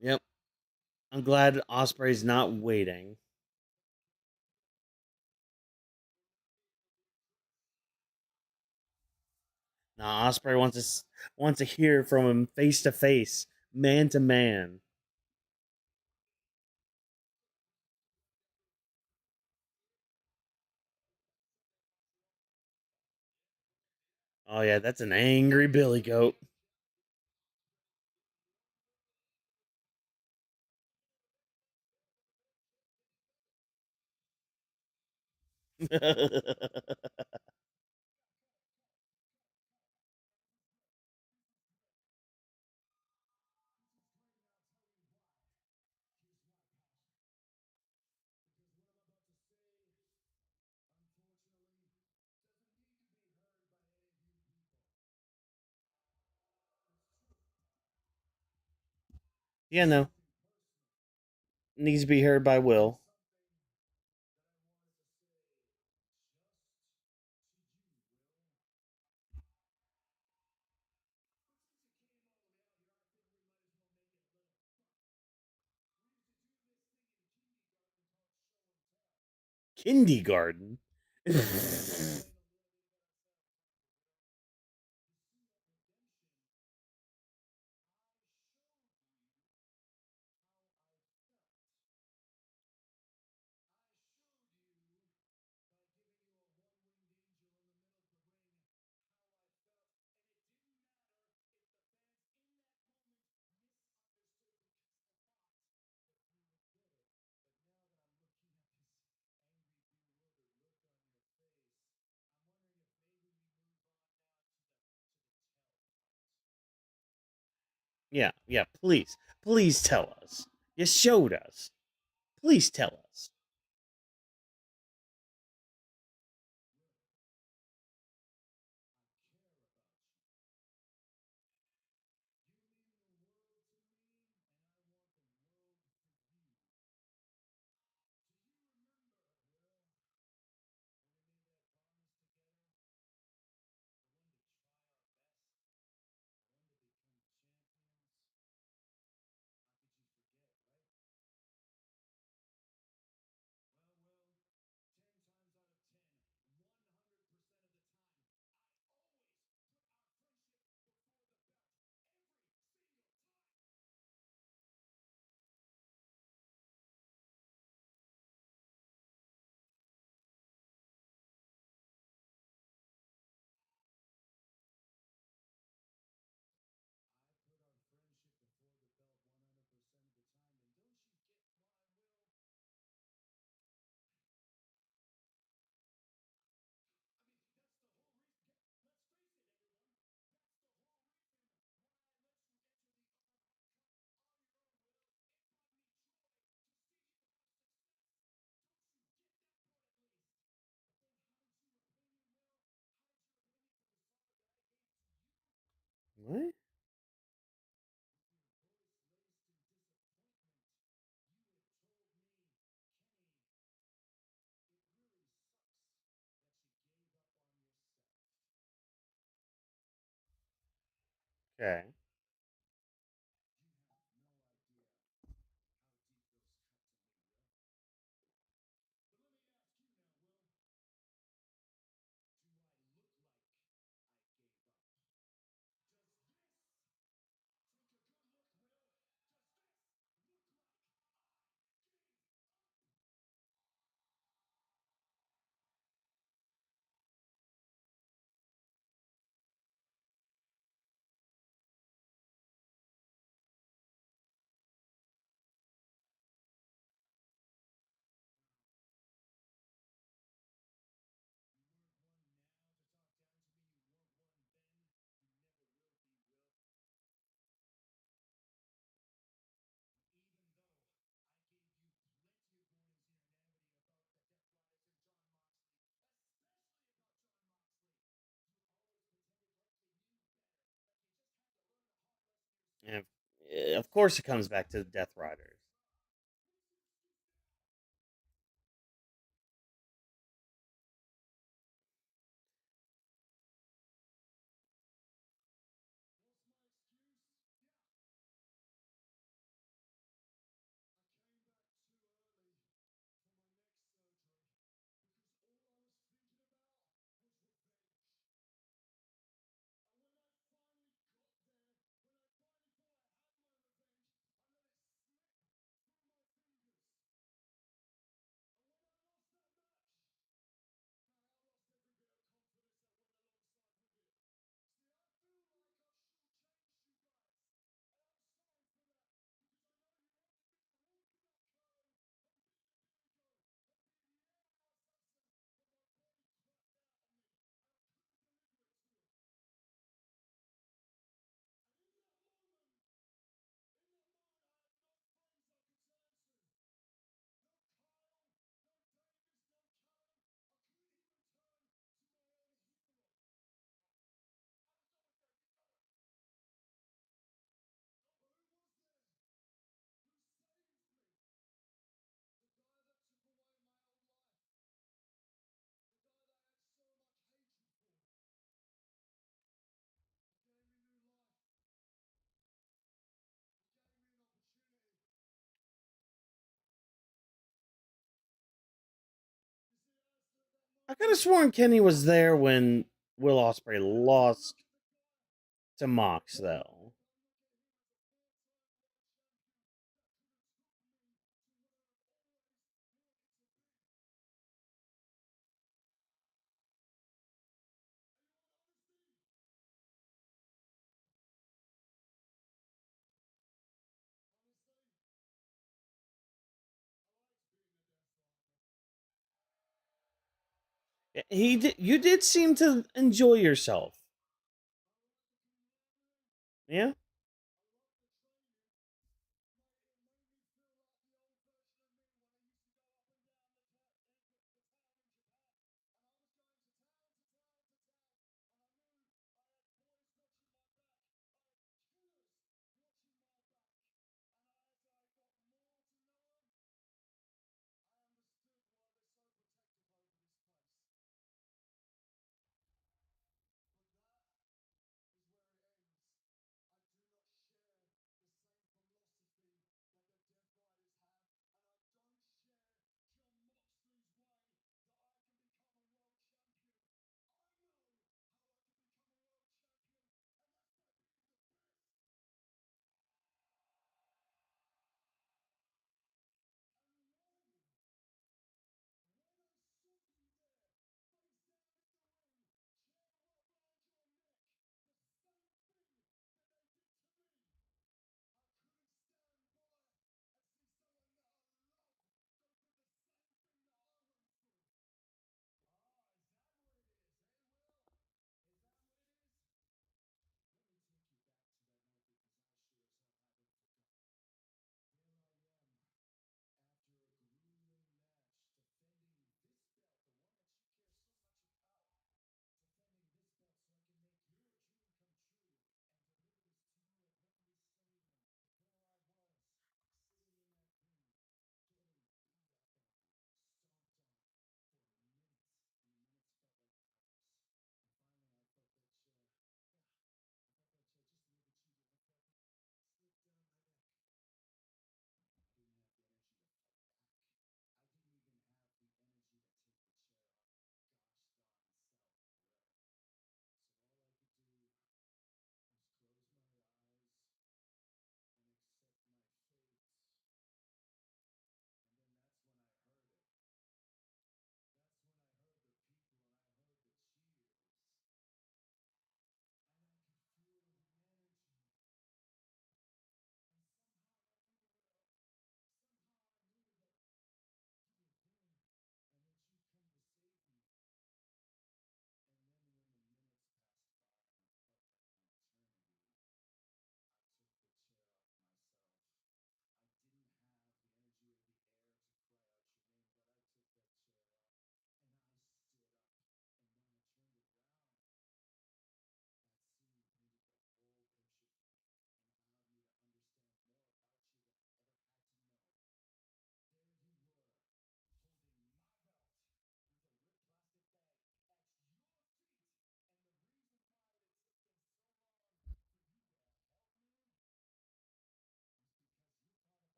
Yep. I'm glad Osprey's not waiting. Now Osprey wants to hear from him face to face, man to man. Oh yeah, that's an angry Billy Goat. Yeah, no. Needs to be heard by Will. Kindergarten. Yeah, yeah, please. Please tell us. You showed us. Please tell us. What? Okay. And of course, it comes back to the Deathriders. I could have sworn Kenny was there when Will Ospreay lost to Mox, though. You did seem to enjoy yourself. Yeah.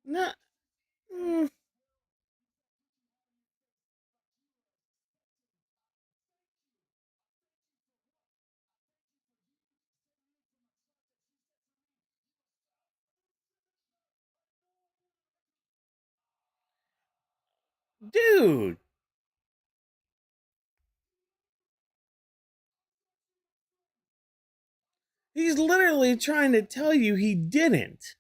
No. Mm. Dude. He's literally trying to tell you he didn't.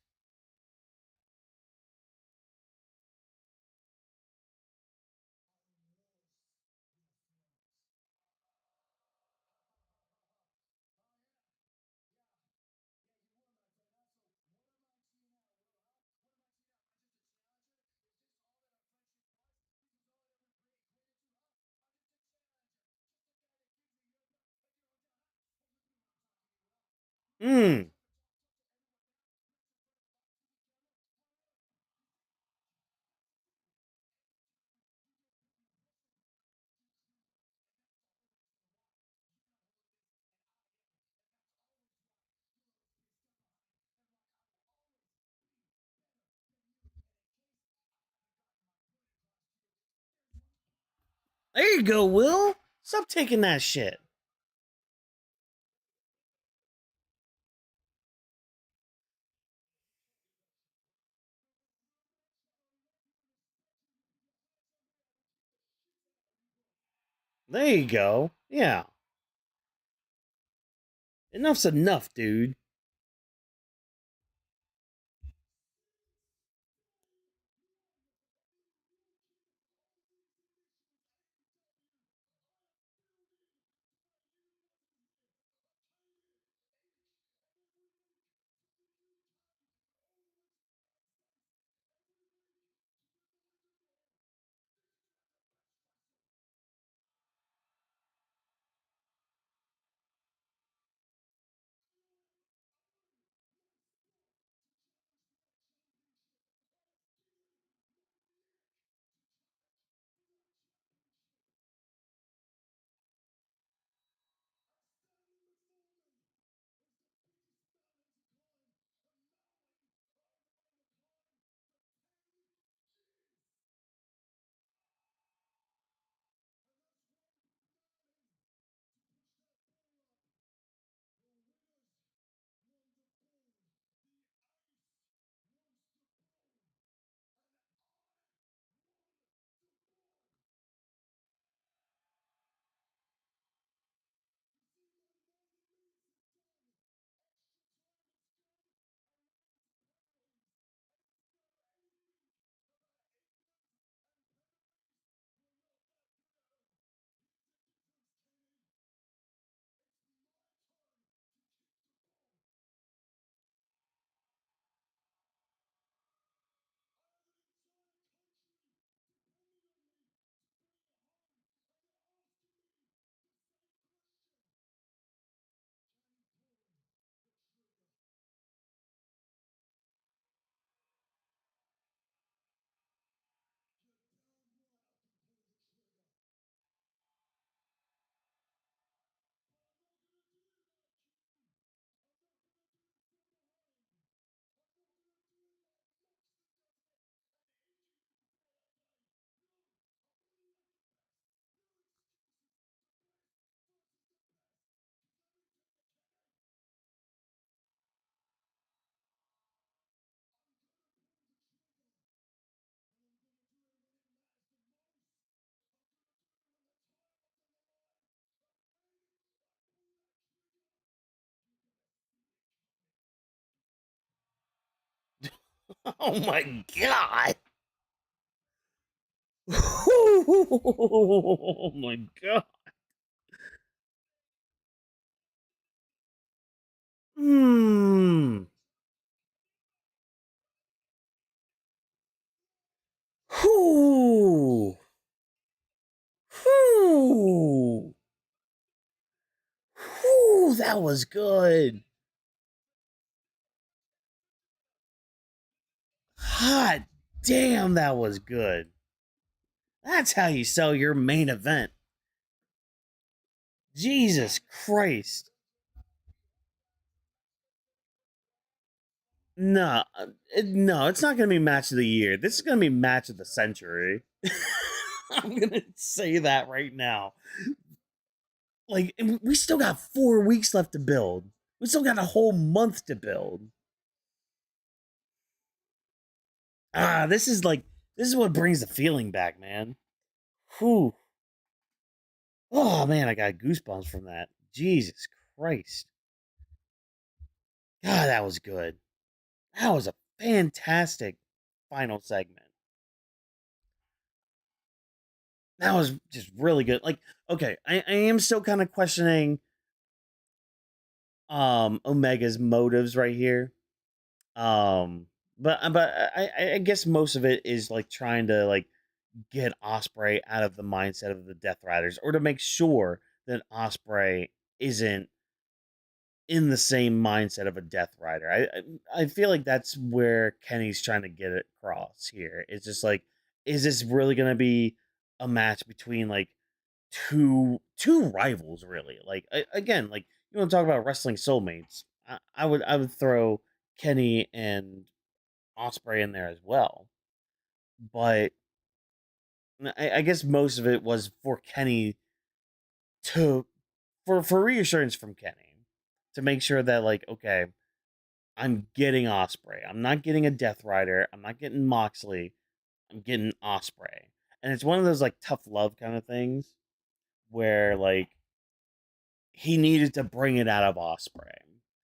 Mm. There you go, Will. Stop taking that shit. There you go. Yeah. Enough's enough, dude. Oh my god. Oh my god. Hmm. Whew. Whew. Whew. That was good. Hot damn, that was good. That's how you sell your main event. Jesus Christ. No, no, it's not going to be match of the year. This is going to be match of the century. I'm going to say that right now. Like, we still got 4 weeks left to build. We still got a whole month to build. This is what brings the feeling back, man. Whew. Oh man, I got goosebumps from that. Jesus Christ. God, that was good. That was a fantastic final segment. That was just really good. Like, okay, I am still kind of questioning Omega's motives right here. But I guess most of it is like trying to like get Osprey out of the mindset of the Deathriders, or to make sure that Osprey isn't in the same mindset of a Death Rider. I feel like that's where Kenny's trying to get it across here. It's just like, is this really gonna be a match between like two rivals really? Like again, like you want to talk about wrestling soulmates? I would throw Kenny and Osprey in there as well, but I guess most of it was for Kenny to for reassurance from Kenny to make sure that like okay, I'm getting Osprey. I'm not getting a Death Rider. I'm not getting Moxley. I'm getting Osprey. And it's one of those like tough love kind of things where like he needed to bring it out of Osprey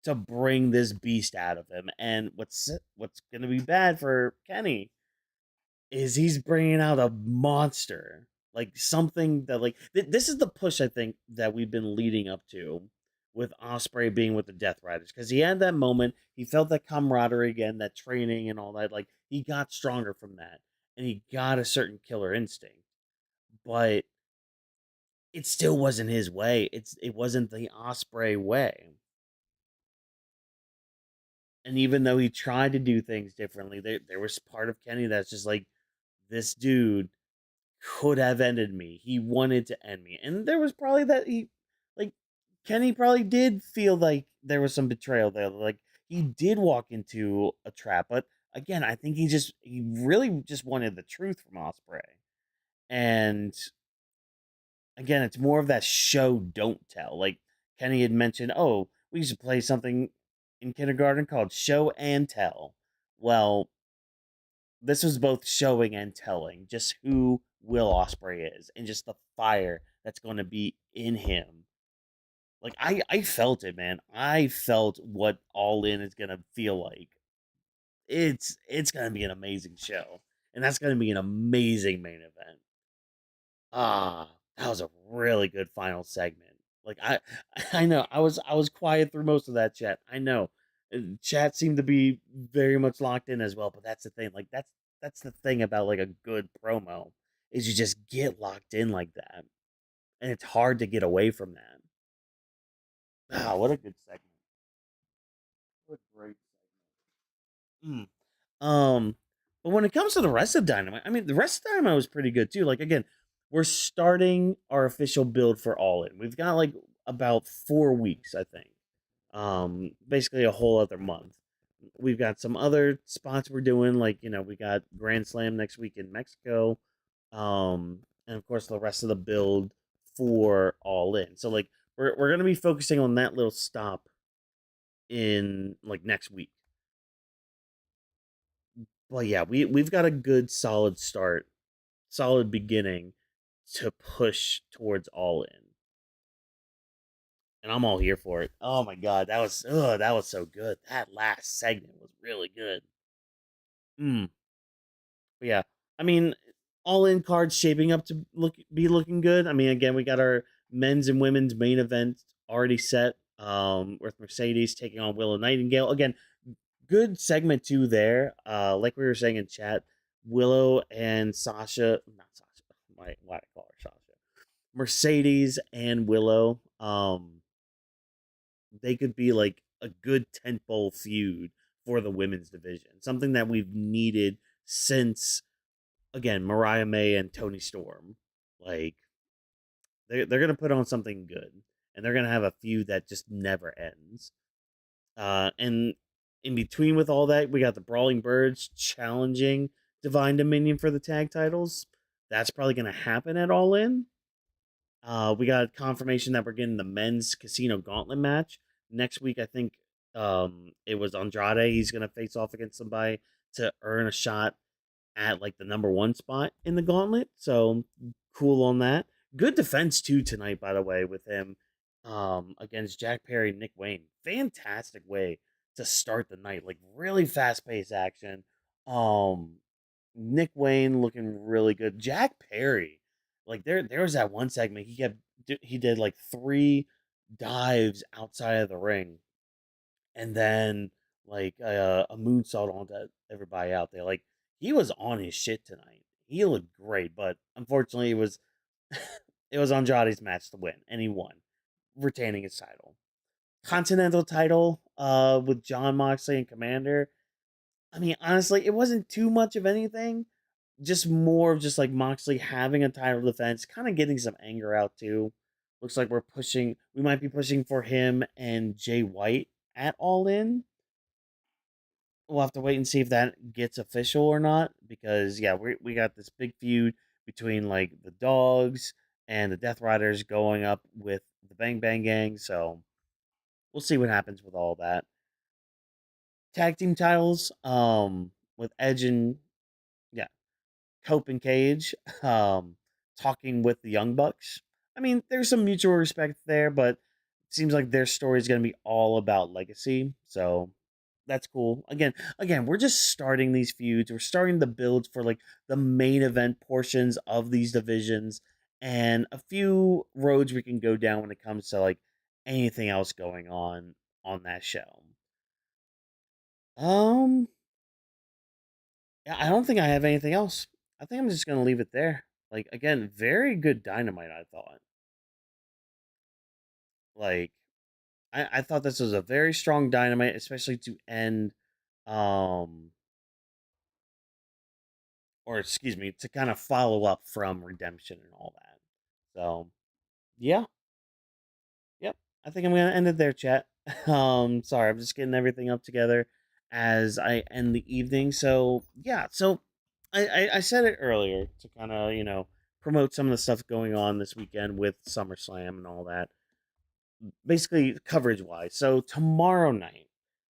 to bring this beast out of him. And what's going to be bad for Kenny is he's bringing out a monster, like something that like this is the push I think that we've been leading up to with Osprey being with the Death Riders because he had that moment, he felt that camaraderie again, that training and all that. Like he got stronger from that, and he got a certain killer instinct, but it still wasn't his way. It wasn't the Osprey way. And even though he tried to do things differently, there was part of Kenny that's just like this dude could have ended me. He wanted to end me. And there was probably that he like Kenny probably did feel like there was some betrayal there. Like he did walk into a trap, but again, I think he really just wanted the truth from Osprey. And again, it's more of that show don't tell. Like Kenny had mentioned, oh, we used to play something in kindergarten called show and tell. Well, this was both showing and telling just who Will Ospreay is and just the fire that's going to be in him. Like I felt it, man. I felt what All In is going to feel like. It's going to be an amazing show, and that's going to be an amazing main event. Ah, that was a really good final segment. Like I know I was quiet through most of that chat. I know. Chat seemed to be very much locked in as well, but that's the thing. Like that's the thing about like a good promo is you just get locked in like that. And it's hard to get away from that. Ah, what a good segment. What a great segment. Um, but when it comes to the rest of Dynamite, I mean, the rest of Dynamite was pretty good too. Like again, we're starting our official build for All In. We've got like about 4 weeks, I think. Basically a whole other month. We've got some other spots we're doing, like we got Grand Slam next week in Mexico, and of course the rest of the build for All In. So like we're gonna be focusing on that little stop in like next week. Well, yeah, we've got a good solid start, solid beginning to push towards All In, and I'm all here for it. Oh my god, that was so good. That last segment was really good. Mm. But yeah, I mean, All In cards shaping up to be looking good. I mean, again, we got our men's and women's main event already set. With Mercedes taking on Willow Nightingale again. Good segment too there. Like we were saying in chat, Willow and Sasha, not Sasha. Why I call her Sasha? Mercedes and Willow. They could be like a good tentpole feud for the women's division. Something that we've needed since again Mariah May and Tony Storm. Like they're gonna put on something good, and they're gonna have a feud that just never ends. And in between with all that, we got the Brawling Birds challenging Divine Dominion for the tag titles. That's probably going to happen at All In. We got confirmation that we're getting the men's casino gauntlet match next week. I think it was Andrade. He's going to face off against somebody to earn a shot at like the number one spot in the gauntlet. So cool on that. Good defense too tonight, by the way, with him against Jack Perry and Nick Wayne. Fantastic way to start the night. Like really fast paced action. Um Nick Wayne looking really good. Jack Perry, like there was that one segment he did like three dives outside of the ring and then like a moonsault onto everybody out there. Like he was on his shit tonight. He looked great, but unfortunately, it was it was Andrade's match to win, and he won, retaining his title. Continental title with John Moxley and Komander. I mean, honestly, it wasn't too much of anything. Just more of just like Moxley having a title defense, kind of getting some anger out too. Looks like we might be pushing for him and Jay White at All In. We'll have to wait and see if that gets official or not because yeah, we got this big feud between like the dogs and the Deathriders going up with the Bang Bang Gang. So we'll see what happens with all that. Tag team titles, with Edge and yeah, Cope and Cage, talking with the Young Bucks. I mean, there's some mutual respect there, but it seems like their story is going to be all about legacy. So that's cool. Again, we're just starting these feuds. We're starting the builds for like the main event portions of these divisions, and a few roads we can go down when it comes to like anything else going on that show. Um, yeah, I don't think I have anything else. I think I'm just gonna leave it there. Like again, very good Dynamite. I thought. Like I thought this was a very strong Dynamite, especially to end, um, or excuse me, to kind of follow up from Redemption and all that. So yeah, yep. I think I'm gonna end it there, chat. Sorry, I'm just getting everything up together as I end the evening. So yeah, so I said it earlier to kind of promote some of the stuff going on this weekend with SummerSlam and all that. Basically, coverage wise. So tomorrow night,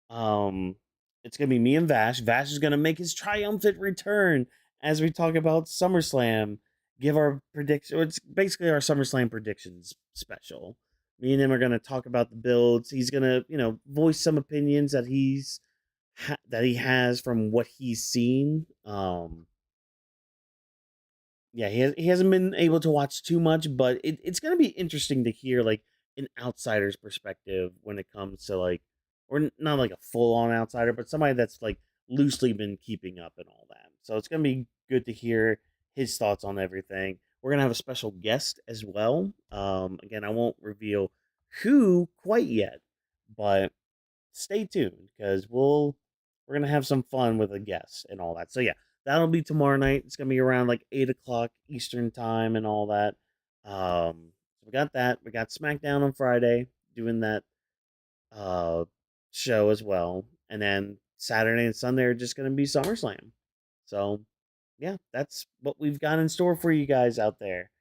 um, it's gonna be me and Vash. Vash is gonna make his triumphant return as we talk about SummerSlam. Give our prediction. It's basically our SummerSlam predictions special. Me and him are gonna talk about the builds. He's gonna, voice some opinions that that he has from what he's seen. Yeah, he hasn't been able to watch too much, but it's gonna be interesting to hear like an outsider's perspective when it comes to like, not like a full on outsider, but somebody that's like loosely been keeping up and all that. So it's gonna be good to hear his thoughts on everything. We're gonna have a special guest as well. Again, I won't reveal who quite yet, but stay tuned because we're gonna have some fun with a guest and all that. So yeah, that'll be tomorrow night. It's gonna be around like 8 o'clock Eastern time and all that. So we got that. We got SmackDown on Friday doing that uh show as well, and then Saturday and Sunday are just gonna be SummerSlam. So yeah, that's what we've got in store for you guys out there.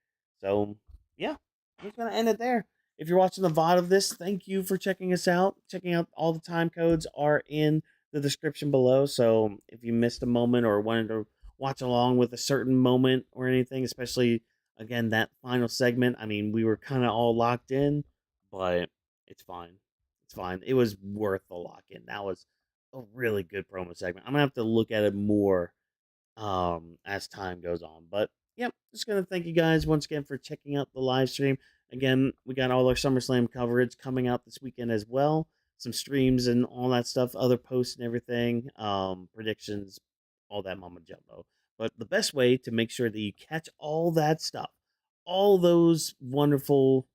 So yeah, I'm just gonna end it there. If you're watching the VOD of this, thank you for checking us out. Checking out all the time codes are in the description below. So if you missed a moment or wanted to watch along with a certain moment or anything, especially again that final segment, I mean, we were kind of all locked in, but it's fine. It's fine. It was worth the lock in. That was a really good promo segment. I'm gonna have to look at it more as time goes on. But yep, just gonna thank you guys once again for checking out the live stream. Again, we got all our SummerSlam coverage coming out this weekend as well. Some streams and all that stuff, other posts and everything, predictions, all that mama jumbo. But the best way to make sure that you catch all that stuff, all those wonderful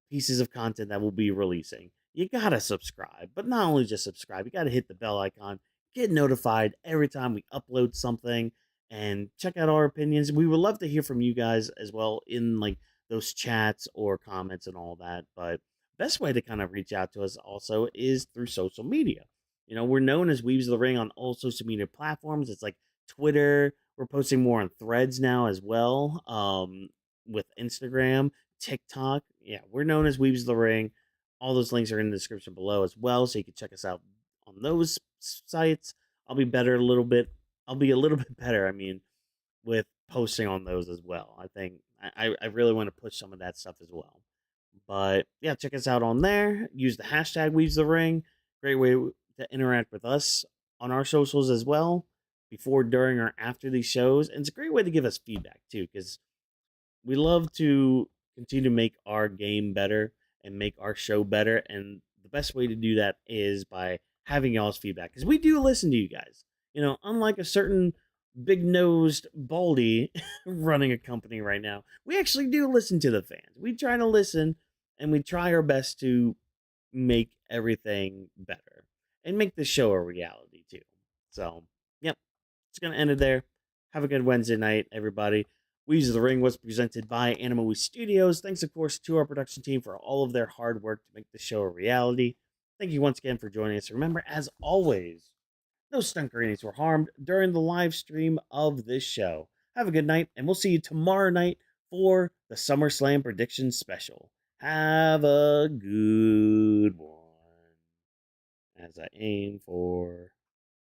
pieces of content that we'll be releasing, you gotta subscribe. But not only just subscribe, you gotta hit the bell icon, get notified every time we upload something, and check out our opinions. We would love to hear from you guys as well in like those chats or comments and all that. But best way to kind of reach out to us also is through social media. We're known as Weebs of the Ring on all social media platforms. It's like Twitter. We're posting more on Threads now as well. With Instagram, TikTok. Yeah, we're known as Weebs of the Ring. All those links are in the description below as well, so you can check us out on those sites. I'll be better a little bit. I'll be a little bit better. I mean, with posting on those as well. I think I really want to push some of that stuff as well. But yeah, check us out on there. Use the hashtag Weaves the Ring. Great way to interact with us on our socials as well, before, during, or after these shows. And it's a great way to give us feedback too, because we love to continue to make our game better and make our show better. And the best way to do that is by having y'all's feedback, because we do listen to you guys. Unlike a certain big nosed baldy running a company right now, we actually do listen to the fans. We try to listen and we try our best to make everything better and make the show a reality too. So, yep, it's going to end it there. Have a good Wednesday night, everybody. Weeves of the Ring was presented by Anime Studios. Thanks, of course, to our production team for all of their hard work to make the show a reality. Thank you once again for joining us. Remember, as always, no Stunkereenies were harmed during the live stream of this show. Have a good night, and we'll see you tomorrow night for the SummerSlam prediction special. Have a good one. As I aim for